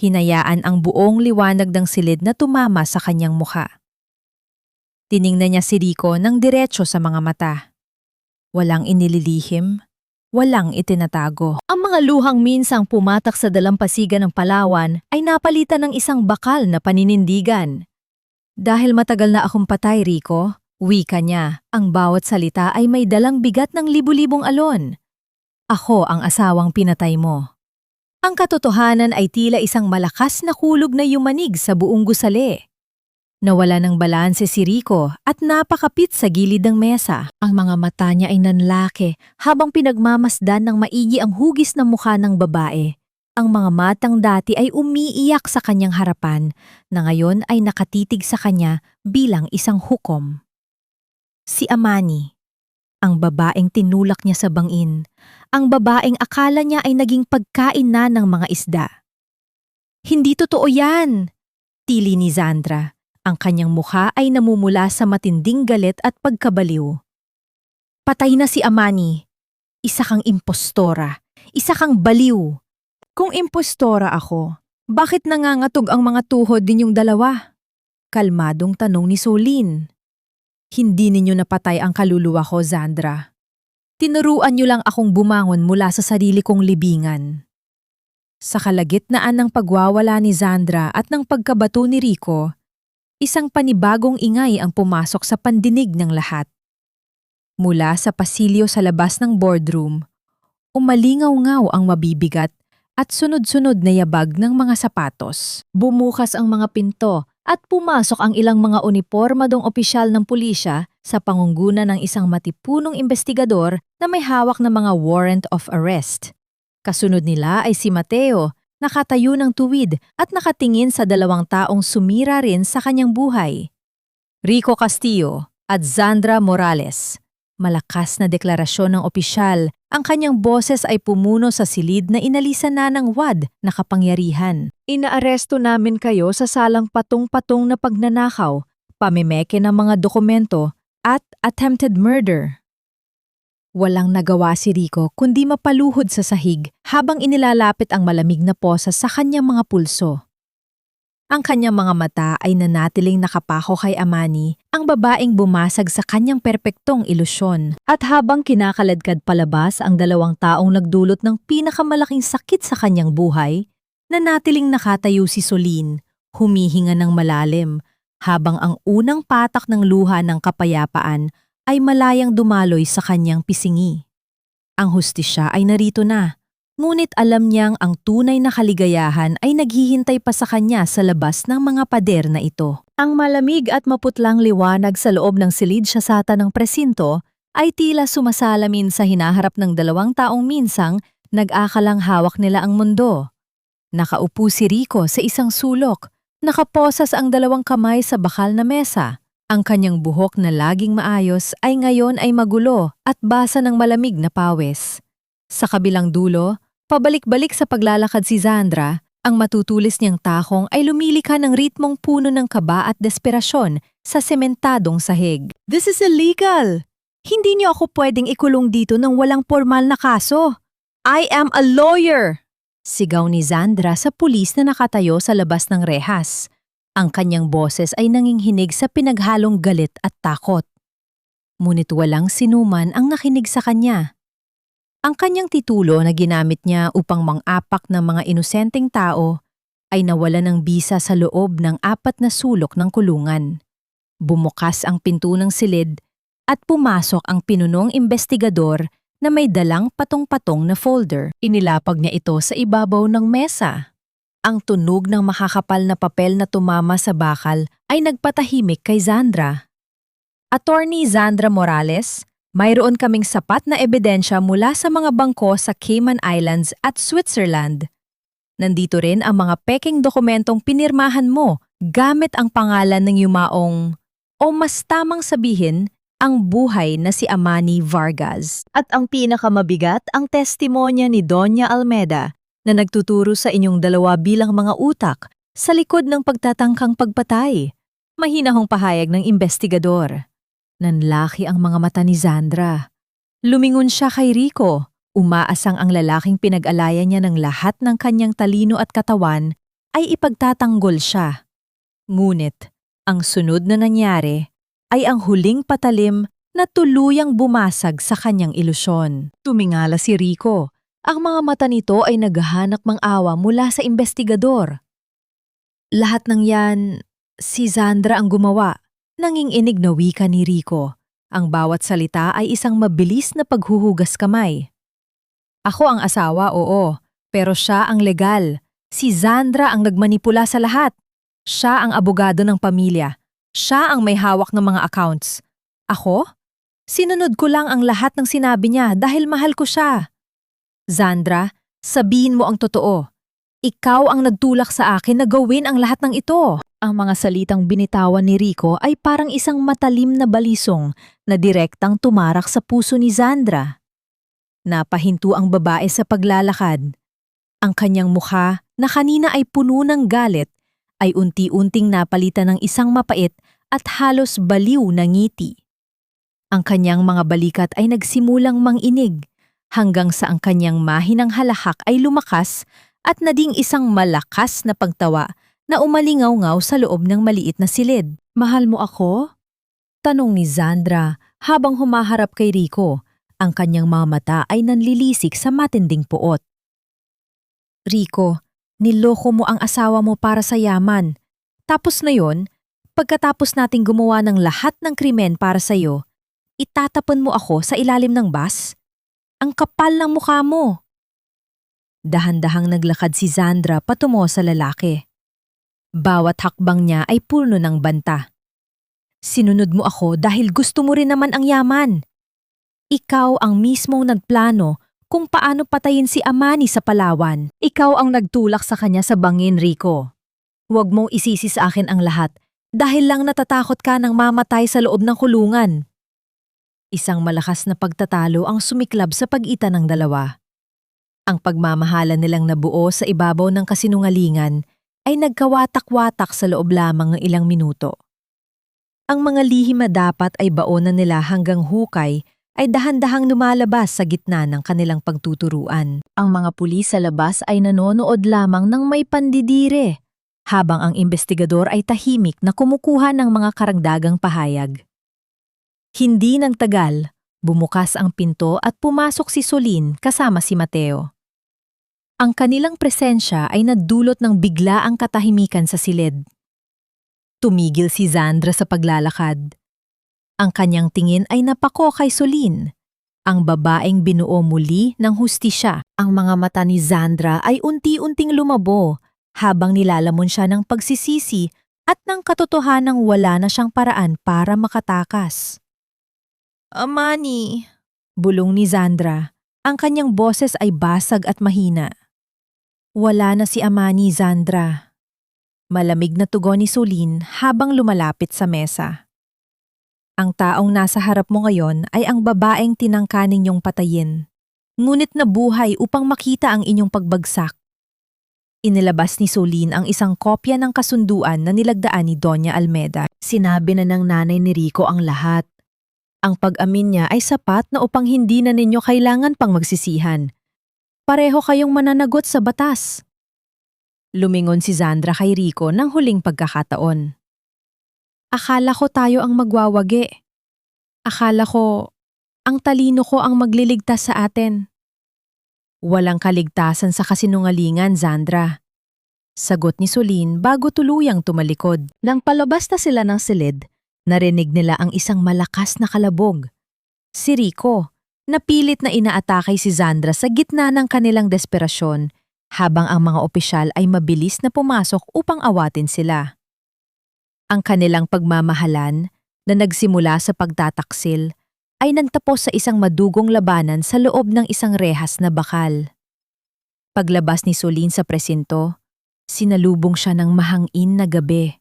Hinayaan ang buong liwanag ng silid na tumama sa kanyang mukha. Tiningnan niya si Rico ng diretso sa mga mata. Walang inililihim, walang itinatago. Ang mga luhang minsang pumatak sa dalampasigan ng Palawan ay napalitan ng isang bakal na paninindigan. Dahil matagal na akong patay, Rico, wika niya, ang bawat salita ay may dalang bigat ng libu-libong alon. Ako ang asawang pinatay mo. Ang katotohanan ay tila isang malakas na kulog na yumanig sa buong gusali. Nawala ng balanse si Rico at napakapit sa gilid ng mesa. Ang mga mata niya ay nanlaki habang pinagmamasdan ng maigi ang hugis ng mukha ng babae. Ang mga matang dati ay umiiyak sa kanyang harapan na ngayon ay nakatitig sa kanya bilang isang hukom. Si Amani, ang babaeng tinulak niya sa bangin, ang babaeng akala niya ay naging pagkain na ng mga isda. Hindi totoo yan, tili ni Zandra. Ang kanyang mukha ay namumula sa matinding galit at pagkabaliw. Patay na si Amani. Isa kang impostora. Isa kang baliw. Kung impostora ako, bakit nangangatog ang mga tuhod ninyong dalawa? Kalmadong tanong ni Solin. Hindi ninyo napatay ang kaluluwa ko, Zandra. Tinuruan niyo lang akong bumangon mula sa sarili kong libingan. Sa kalagitnaan ng pagwawala ni Zandra at ng pagkabato ni Rico, isang panibagong ingay ang pumasok sa pandinig ng lahat. Mula sa pasilyo sa labas ng boardroom, umalingaw-ngaw ang mabibigat at sunod-sunod na yabag ng mga sapatos. Bumukas ang mga pinto at pumasok ang ilang mga unipormadong opisyal ng pulisya sa pangunguna ng isang matipunong investigador na may hawak na mga warrant of arrest. Kasunod nila ay si Mateo, nakatayo ng tuwid at nakatingin sa dalawang taong sumira rin sa kanyang buhay. Rico Castillo at Zandra Morales. Malakas na deklarasyon ng opisyal, ang kanyang boses ay pumuno sa silid na inalisan na ng wad na kapangyarihan. Inaaresto namin kayo sa salang patong-patong na pagnanakaw, pamimeke ng mga dokumento at attempted murder. Walang nagawa si Rico kundi mapaluhod sa sahig habang inilalapit ang malamig na posa sa kanyang mga pulso. Ang kanyang mga mata ay nanatiling nakapako kay Amani, ang babaeng bumasag sa kanyang perpektong ilusyon. At habang kinakaladkad palabas ang dalawang taong nagdulot ng pinakamalaking sakit sa kanyang buhay, nanatiling nakatayo si Solin, humihinga ng malalim, habang ang unang patak ng luha ng kapayapaan ay malayang dumaloy sa kanyang pisingi. Ang hustisya ay narito na, ngunit alam niyang ang tunay na kaligayahan ay naghihintay pa sa kanya sa labas ng mga pader na ito. Ang malamig at maputlang liwanag sa loob ng silid siyasata ng presinto ay tila sumasalamin sa hinaharap ng dalawang taong minsang nag-akalang hawak nila ang mundo. Nakaupo si Rico sa isang sulok, nakaposas ang dalawang kamay sa bakal na mesa. Ang kanyang buhok na laging maayos ay ngayon ay magulo at basa ng malamig na pawis. Sa kabilang dulo, pabalik-balik sa paglalakad si Zandra, ang matutulis niyang takong ay lumilika ng ritmong puno ng kaba at desperasyon sa sementadong sahig. This is illegal! Hindi niyo ako pwedeng ikulong dito ng walang formal na kaso. I am a lawyer! Sigaw ni Zandra sa pulis na nakatayo sa labas ng rehas. Ang kanyang boses ay nanginghinig sa pinaghalong galit at takot. Ngunit walang sinuman ang nakinig sa kanya. Ang kanyang titulo na ginamit niya upang mang-apak ng mga inosenteng tao ay nawala ng bisa sa loob ng 4 na sulok ng kulungan. Bumukas ang pinto ng silid at pumasok ang pinunong investigador na may dalang patong-patong na folder. Inilapag niya ito sa ibabaw ng mesa. Ang tunog ng makakapal na papel na tumama sa bakal ay nagpatahimik kay Zandra. Attorney Zandra Morales, mayroon kaming sapat na ebidensya mula sa mga bangko sa Cayman Islands at Switzerland. Nandito rin ang mga peking dokumentong pinirmahan mo gamit ang pangalan ng yumaong, o mas tamang sabihin, ang buhay na si Amani Vargas. At ang pinakamabigat ang testimonya ni Doña Almeda na nagtuturo sa inyong dalawa bilang mga utak sa likod ng pagtatangkang pagpatay. Mahinahong pahayag ng investigador. Nanlaki ang mga mata ni Zandra. Lumingon siya kay Rico. Umaasang ang lalaking pinag-alaya niya ng lahat ng kanyang talino at katawan ay ipagtatanggol siya. Ngunit, ang sunod na nangyari ay ang huling patalim na tuluyang bumasag sa kanyang ilusyon. Tumingala si Rico. Ang mga mata nito ay naghahanap ng awa mula sa investigador. Lahat ng yan, si Zandra ang gumawa. Nanginginig na wika ni Rico. Ang bawat salita ay isang mabilis na paghuhugas kamay. Ako ang asawa, oo, pero siya ang legal. Si Zandra ang nagmanipula sa lahat. Siya ang abogado ng pamilya. Siya ang may hawak ng mga accounts. Ako? Sinunod ko lang ang lahat ng sinabi niya dahil mahal ko siya. Zandra, sabihin mo ang totoo. Ikaw ang nagtulak sa akin na gawin ang lahat ng ito. Ang mga salitang binitawan ni Rico ay parang isang matalim na balisong na direktang tumarak sa puso ni Zandra. Napahinto ang babae sa paglalakad. Ang kanyang mukha na kanina ay puno ng galit ay unti-unting napalitan ng isang mapait at halos baliw na ngiti. Ang kanyang mga balikat ay nagsimulang manginig hanggang sa ang kanyang mahinang halahak ay lumakas at naging isang malakas na pagtawa na umalingaw-ngaw sa loob ng maliit na silid. Mahal mo ako? Tanong ni Zandra habang humaharap kay Rico. Ang kanyang mga mata ay nanlilisik sa matinding puot. Rico, niloko mo ang asawa mo para sa yaman. Tapos na yon, pagkatapos nating gumawa ng lahat ng krimen para sa'yo, itatapon mo ako sa ilalim ng bus? Ang kapal ng mukha mo. Dahan-dahang naglakad si Zandra patungo sa lalaki. Bawat hakbang niya ay puno ng banta. Sinunod mo ako dahil gusto mo rin naman ang yaman. Ikaw ang mismong nagplano kung paano patayin si Amani sa Palawan. Ikaw ang nagtulak sa kanya sa bangin, Rico. Huwag mong isisi sa akin ang lahat dahil lang natatakot ka ng mamatay sa loob ng kulungan. Isang malakas na pagtatalo ang sumiklab sa pagitan ng dalawa. Ang pagmamahalan nilang nabuo sa ibabaw ng kasinungalingan ay nagkawatak-watak sa loob lamang ng ilang minuto. Ang mga lihim na dapat ay baonan nila hanggang hukay ay dahan-dahang lumalabas sa gitna ng kanilang pagtuturuan. Ang mga pulis sa labas ay nanonood lamang ng may pandidire, habang ang investigador ay tahimik na kumukuha ng mga karagdagang pahayag. Hindi nang tagal, bumukas ang pinto at pumasok si Solin kasama si Mateo. Ang kanilang presensya ay nagdulot ng biglaang katahimikan sa silid. Tumigil si Zandra sa paglalakad. Ang kanyang tingin ay napako kay Solin, ang babaeng binuo muli ng hustisya. Ang mga mata ni Zandra ay unti-unting lumabo habang nilalamon siya ng pagsisisi at ng katotohanang wala na siyang paraan para makatakas. Amani, bulong ni Zandra. Ang kanyang boses ay basag at mahina. Wala na si Amani, Zandra. Malamig na tugon ni Solin habang lumalapit sa mesa. Ang taong nasa harap mo ngayon ay ang babaeng tinangka ninyong patayin. Ngunit nabuhay upang makita ang inyong pagbagsak. Inilabas ni Solin ang isang kopya ng kasunduan na nilagdaan ni Doña Almeda. Sinabi na ng nanay ni Rico ang lahat. Ang pag-amin niya ay sapat na upang hindi na ninyo kailangan pang magsisihan. Pareho kayong mananagot sa batas. Lumingon si Zandra kay Rico ng huling pagkakataon. Akala ko tayo ang magwawagi. Akala ko, ang talino ko ang magliligtas sa atin. Walang kaligtasan sa kasinungalingan, Zandra. Sagot ni Solin bago tuluyang tumalikod. Nang palabas na sila ng silid, narinig nila ang isang malakas na kalabog. Si Rico, napilit na inaatake si Zandra sa gitna ng kanilang desperasyon habang ang mga opisyal ay mabilis na pumasok upang awatin sila. Ang kanilang pagmamahalan na nagsimula sa pagtataksil ay nagtapos sa isang madugong labanan sa loob ng isang rehas na bakal. Paglabas ni Solin sa presinto, sinalubong siya ng mahangin na gabi.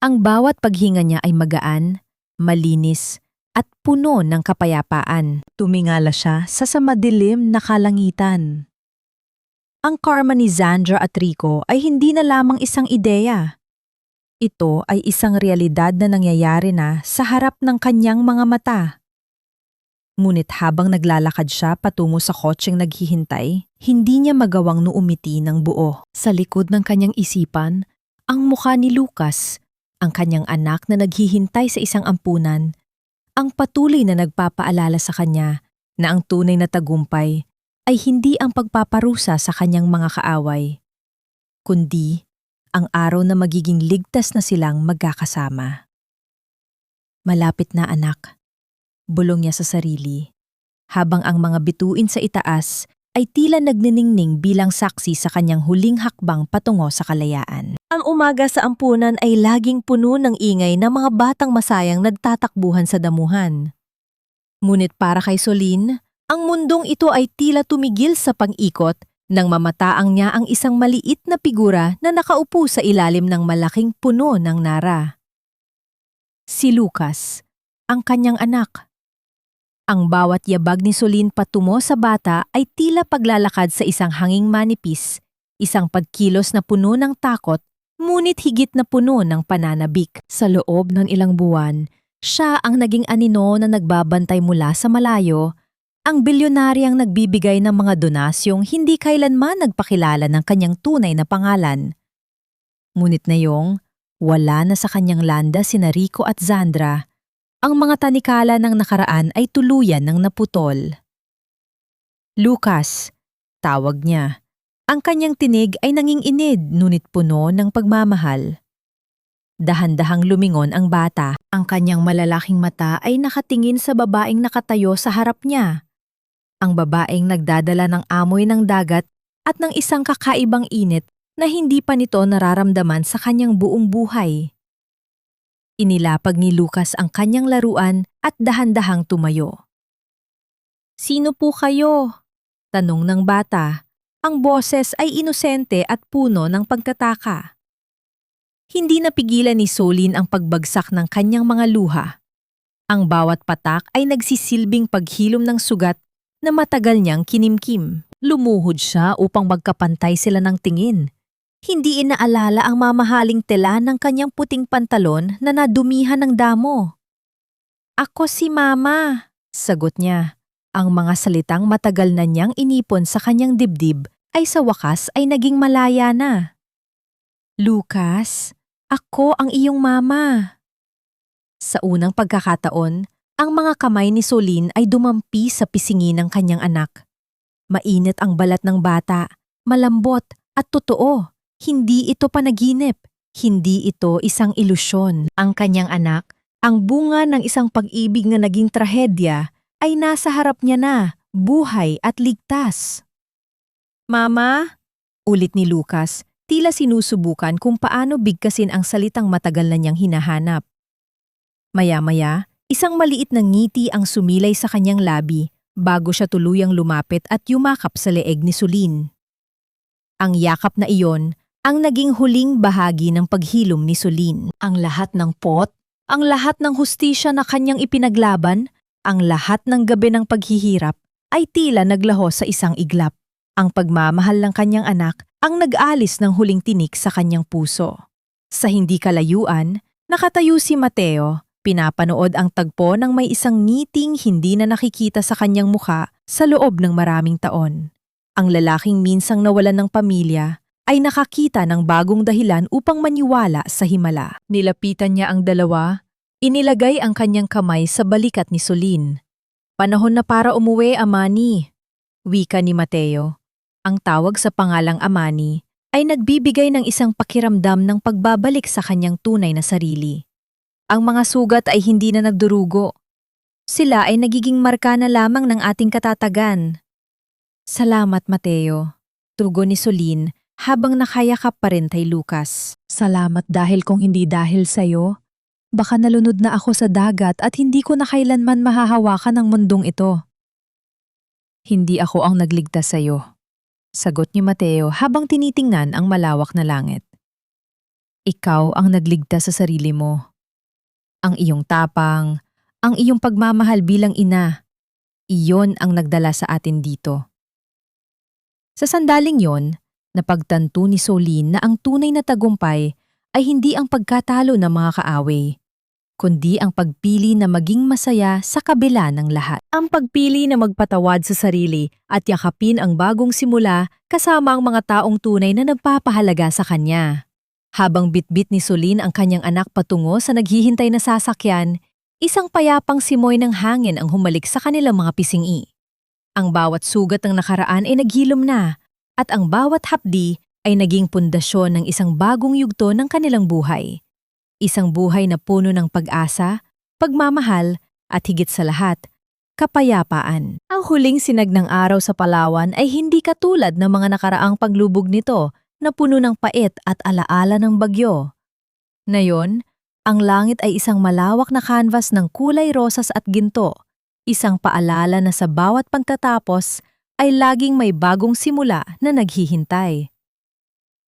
Ang bawat paghinga niya ay magaan, malinis, at puno ng kapayapaan. Tumingala siya sa madilim na kalangitan. Ang karma ni Zandra at Rico ay hindi na lamang isang ideya. Ito ay isang realidad na nangyayari na sa harap ng kanyang mga mata. Ngunit habang naglalakad siya patungo sa kotseng naghihintay, hindi niya magawang nuumiti ng buo. Sa likod ng kanyang isipan, ang mukha ni Lucas, ang kanyang anak na naghihintay sa isang ampunan, ang patuloy na nagpapaalala sa kanya na ang tunay na tagumpay ay hindi ang pagpaparusa sa kanyang mga kaaway, kundi ang araw na magiging ligtas na silang magkakasama. Malapit na, anak, bulong niya sa sarili, habang ang mga bituin sa itaas ay tila nagniningning bilang saksi sa kanyang huling hakbang patungo sa kalayaan. Ang umaga sa ampunan ay laging puno ng ingay ng mga batang masayang nagtatakbuhan sa damuhan. Ngunit para kay Soline, ang mundong ito ay tila tumigil sa pang-ikot nang mamataang niya ang isang maliit na figura na nakaupo sa ilalim ng malaking puno ng nara. Si Lucas, ang kanyang anak. Ang bawat yabag ni Soline patungo sa bata ay tila paglalakad sa isang hanging manipis, isang pagkilos na puno ng takot, ngunit higit na puno ng pananabik. Sa loob ng ilang buwan, siya ang naging anino na nagbabantay mula sa malayo, ang bilyonaryang nagbibigay ng mga donasyong hindi kailanman nagpakilala ng kanyang tunay na pangalan. Ngunit ngayong, wala na sa kanyang landa sina Rico at Zandra. Ang mga tanikala ng nakaraan ay tuluyan ng naputol. Lucas, tawag niya. Ang kanyang tinig ay nanginginid ngunit puno ng pagmamahal. Dahan-dahang lumingon ang bata. Ang kanyang malalaking mata ay nakatingin sa babaeng nakatayo sa harap niya. Ang babaeng nagdadala ng amoy ng dagat at ng isang kakaibang init na hindi pa nito nararamdaman sa kanyang buong buhay. Inilapag ni Lucas ang kanyang laruan at dahan-dahang tumayo. "Sino po kayo?" tanong ng bata. Ang boses ay inosente at puno ng pagtataka. Hindi napigilan ni Soline ang pagbagsak ng kanyang mga luha. Ang bawat patak ay nagsisilbing paghilom ng sugat na matagal niyang kinimkim. Lumuhod siya upang magkapantay sila ng tingin. Hindi inaalala ang mamahaling tela ng kanyang puting pantalon na nadumihan ng damo. "Ako si Mama," sagot niya. Ang mga salitang matagal na niyang inipon sa kanyang dibdib ay sa wakas ay naging malaya na. "Lucas, ako ang iyong mama." Sa unang pagkakataon, ang mga kamay ni Soline ay dumampi sa pisngi ng kanyang anak. Mainit ang balat ng bata, malambot at totoo. Hindi ito panaginip, hindi ito isang ilusyon. Ang kanyang anak, ang bunga ng isang pag-ibig na naging trahedya, ay nasa harap niya na, buhay at ligtas. "Mama?" ulit ni Lucas, tila sinusubukan kung paano bigkasin ang salitang matagal na niyang hinahanap. Maya-maya, isang maliit na ngiti ang sumilay sa kanyang labi bago siya tuluyang lumapit at yumakap sa leeg ni Soline. Ang yakap na iyon ang naging huling bahagi ng paghilom ni Soline. Ang lahat ng pot, ang lahat ng hustisya na kanyang ipinaglaban, ang lahat ng gabi ng paghihirap ay tila naglaho sa isang iglap. Ang pagmamahal ng kanyang anak ang nag-alis ng huling tinik sa kanyang puso. Sa hindi kalayuan, nakatayo si Mateo, pinapanood ang tagpo ng may isang ngiting hindi na nakikita sa kanyang mukha sa loob ng maraming taon. Ang lalaking minsang nawalan ng pamilya ay nakakita ng bagong dahilan upang maniwala sa himala. Nilapitan niya ang dalawa, inilagay ang kanyang kamay sa balikat ni Soline. "Panahon na para umuwi, Amani," wika ni Mateo. Ang tawag sa pangalang Amani ay nagbibigay ng isang pakiramdam ng pagbabalik sa kanyang tunay na sarili. Ang mga sugat ay hindi na nagdurugo. Sila ay nagiging marka na lamang ng ating katatagan. "Salamat, Mateo," tugon ni Soline habang nakayakap pa rin kay Lucas. "Salamat dahil kung hindi dahil sa'yo, baka nalunod na ako sa dagat at hindi ko na kailanman mahahawakan ang mundong ito." "Hindi ako ang nagligtas sa'yo," sagot ni Mateo habang tinitingnan ang malawak na langit. "Ikaw ang nagligtas sa sarili mo. Ang iyong tapang, Ang iyong pagmamahal bilang ina, iyon ang nagdala sa atin dito. Sa sandaling yon, napagtanto ni Soline na ang tunay na tagumpay ay hindi ang pagkatalo ng mga kaaway, kundi ang pagpili na maging masaya sa kabila ng lahat. Ang pagpili na magpatawad sa sarili at yakapin ang bagong simula kasama ang mga taong tunay na nagpapahalaga sa kanya. Habang bitbit ni Soline ang kanyang anak patungo sa naghihintay na sasakyan, isang payapang simoy ng hangin ang humalik sa kanilang mga pisngi. Ang bawat sugat ng nakaraan ay naghilom na, at ang bawat hapdi ay naging pundasyon ng isang bagong yugto ng kanilang buhay. Isang buhay na puno ng pag-asa, pagmamahal, at higit sa lahat, kapayapaan. Ang huling sinag ng araw sa Palawan ay hindi katulad ng mga nakaraang paglubog nito na puno ng pait at alaala ng bagyo. Ngayon, ang langit ay isang malawak na canvas ng kulay rosas at ginto, isang paalala na sa bawat pagtatapos ay laging may bagong simula na naghihintay.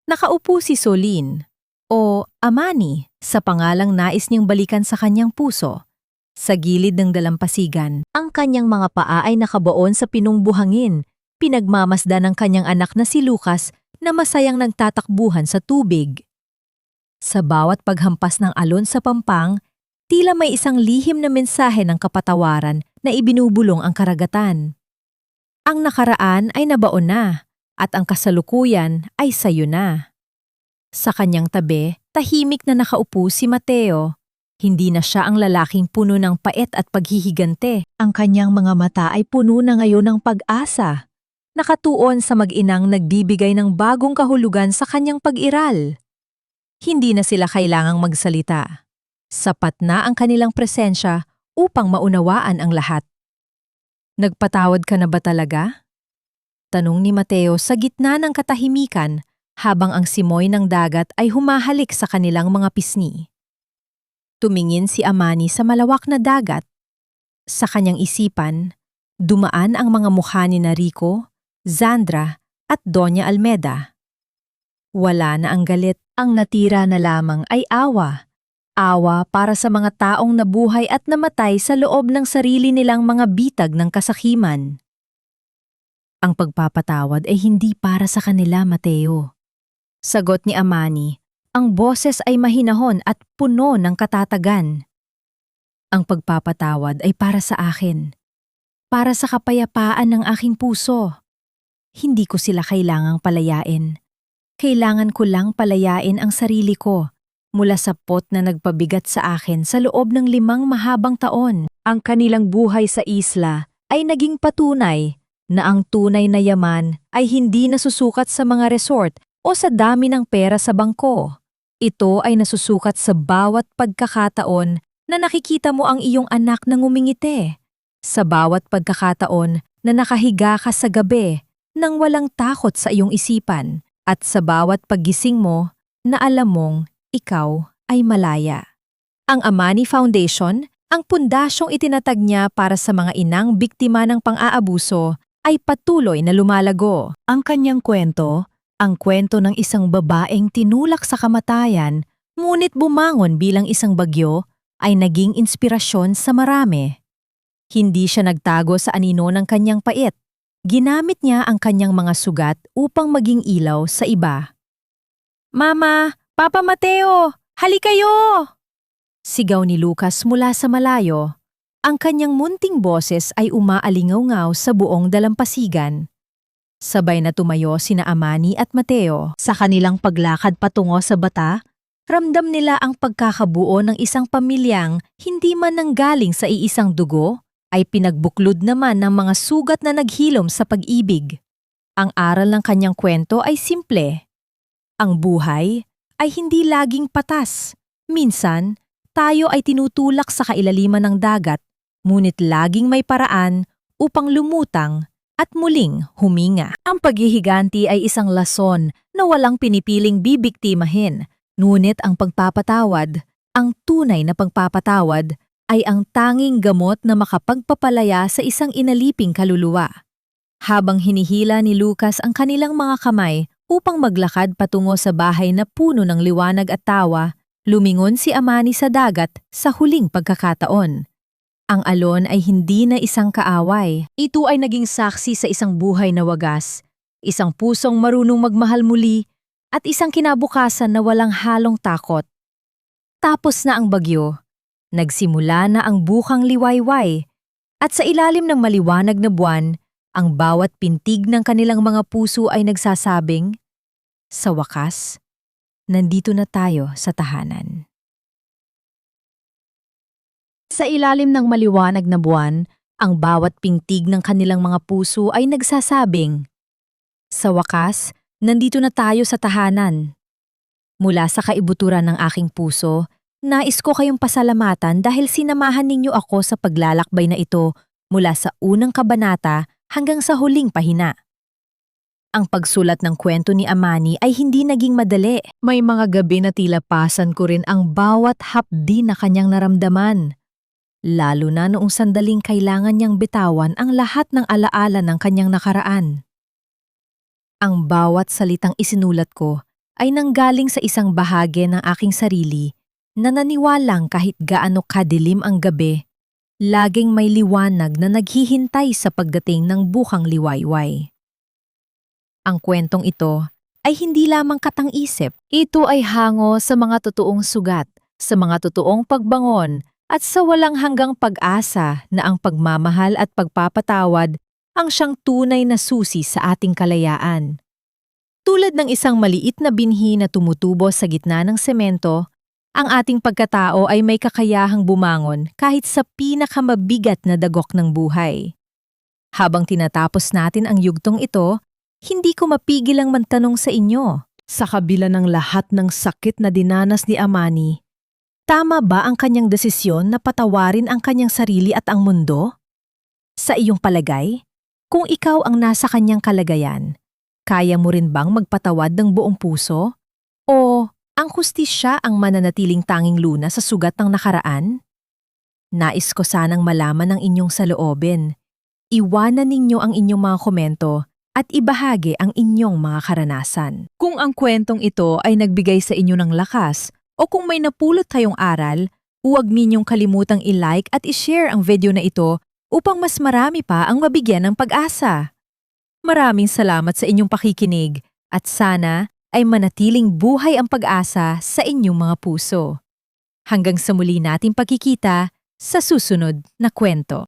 Nakaupo si Soline, o Amani, sa pangalang nais niyang balikan sa kanyang puso. Sa gilid ng dalampasigan, ang kanyang mga paa ay nakabaon sa pinong buhangin, pinagmamasdan ng kanyang anak na si Lucas na masayang nagtatakbuhan sa tubig. Sa bawat paghampas ng alon sa pampang, tila may isang lihim na mensahe ng kapatawaran na ibinubulong ang karagatan. Ang nakaraan ay nabaon na, at ang kasalukuyan ay sayo na. Sa kanyang tabi, tahimik na nakaupo si Mateo. Hindi na siya ang lalaking puno ng pait at paghihigante. Ang kanyang mga mata ay puno na ngayon ng pag-asa. Nakatuon sa mag-inang nagbibigay ng bagong kahulugan sa kanyang pag-iral. Hindi na sila kailangang magsalita. Sapat na ang kanilang presensya upang maunawaan ang lahat. Nagpatawad ka na ba talaga? Tanong ni Mateo sa gitna ng katahimikan habang ang simoy ng dagat ay humahalik sa kanilang mga pisngi. Tumingin si Amani sa malawak na dagat. Sa kanyang isipan, dumaan ang mga mukha ni Rico, Zandra at Doña Almeda. Wala na ang galit, ang natira na lamang ay awa. Awa para sa mga taong nabuhay at namatay sa loob ng sarili nilang mga bitag ng kasakiman. Ang pagpapatawad ay hindi para sa kanila, Mateo. Sagot ni Amani, ang boses ay mahinahon at puno ng katatagan. Ang pagpapatawad ay para sa akin. Para sa kapayapaan ng aking puso. Hindi ko sila kailangang palayain. Kailangan ko lang palayain ang sarili ko mula sa pot na nagpabigat sa akin sa loob ng 5 mahabang taon. Ang kanilang buhay sa isla ay naging patunay na ang tunay na yaman ay hindi nasusukat sa mga resort o sa dami ng pera sa bangko. Ito ay nasusukat sa bawat pagkakataon na nakikita mo ang iyong anak na ngumingiti. Sa bawat pagkakataon na nakahiga ka sa gabi nang walang takot sa iyong isipan. At sa bawat paggising mo na alam mong ikaw ay malaya. Ang Amani Foundation, ang pundasyong itinatag niya para sa mga inang biktima ng pang-aabuso, ay patuloy na lumalago. Ang kanyang kwento, ang kwento ng isang babaeng tinulak sa kamatayan, ngunit bumangon bilang isang bagyo, ay naging inspirasyon sa marami. Hindi siya nagtago sa anino ng kanyang pait. Ginamit niya ang kanyang mga sugat upang maging ilaw sa iba. Mama! Papa Mateo! Hali kayo! Sigaw ni Lucas mula sa malayo. Ang kanyang munting boses ay umaalingaw-ngaw sa buong dalampasigan. Sabay na tumayo sina Amani at Mateo. Sa kanilang paglakad patungo sa bata, ramdam nila ang pagkakabuo ng isang pamilyang hindi man nanggaling sa iisang dugo, ay pinagbuklod naman ng mga sugat na naghilom sa pag-ibig. Ang aral ng kanyang kwento ay simple. Ang buhay ay hindi laging patas. Minsan, tayo ay tinutulak sa kailaliman ng dagat, ngunit laging may paraan upang lumutang at muling huminga. Ang paghihiganti ay isang lason na walang pinipiling bibiktimahin, ngunit ang pagpapatawad, ang tunay na pagpapatawad, ay ang tanging gamot na makapagpapalaya sa isang inaliping kaluluwa. Habang hinihila ni Lucas ang kanilang mga kamay upang maglakad patungo sa bahay na puno ng liwanag at tawa, lumingon si Amani sa dagat sa huling pagkakataon. Ang alon ay hindi na isang kaaway. Ito ay naging saksi sa isang buhay na wagas, isang pusong marunong magmahal muli, at isang kinabukasan na walang halong takot. Tapos na ang bagyo. Nagsimula na ang bukang liwayway. At sa ilalim ng maliwanag na buwan, ang bawat pintig ng kanilang mga puso ay nagsasabing, sa wakas, nandito na tayo sa tahanan. Sa ilalim ng maliwanag na buwan, ang bawat pintig ng kanilang mga puso ay nagsasabing, sa wakas, nandito na tayo sa tahanan. Mula sa kaibuturan ng aking puso, nais ko kayong pasalamatan dahil sinamahan ninyo ako sa paglalakbay na ito mula sa unang kabanata hanggang sa huling pahina. Ang pagsulat ng kwento ni Amani ay hindi naging madali. May mga gabi na tila pasan ko rin ang bawat hapdi na kanyang naramdaman. Lalo na noong sandaling kailangan niyang bitawan ang lahat ng alaala ng kanyang nakaraan. Ang bawat salitang isinulat ko ay nanggaling sa isang bahagi ng aking sarili na naniwalang kahit gaano kadilim ang gabi, laging may liwanag na naghihintay sa pagdating ng bukang liwayway. Ang kwentong ito ay hindi lamang katang-isip. Ito ay hango sa mga totoong sugat, sa mga totoong pagbangon, at sa walang hanggang pag-asa na ang pagmamahal at pagpapatawad ang siyang tunay na susi sa ating kalayaan. Tulad ng isang maliit na binhi na tumutubo sa gitna ng semento, ang ating pagkatao ay may kakayahang bumangon kahit sa pinakamabigat na dagok ng buhay. Habang tinatapos natin ang yugtong ito, hindi ko mapigil ang magtanong sa inyo, sa kabila ng lahat ng sakit na dinanas ni Amani, tama ba ang kanyang desisyon na patawarin ang kanyang sarili at ang mundo? Sa iyong palagay, kung ikaw ang nasa kanyang kalagayan, kaya mo rin bang magpatawad ng buong puso? O ang hustisya ang mananatiling tanging luna sa sugat ng nakaraan? Nais ko sanang malaman ang inyong saloobin. Iwanan ninyo ang inyong mga komento at ibahagi ang inyong mga karanasan. Kung ang kwentong ito ay nagbigay sa inyo ng lakas, o kung may napulot tayong aral, huwag ninyong kalimutang i-like at i-share ang video na ito upang mas marami pa ang mabigyan ng pag-asa. Maraming salamat sa inyong pakikinig at sana ay manatiling buhay ang pag-asa sa inyong mga puso. Hanggang sa muli nating pagkikita sa susunod na kwento.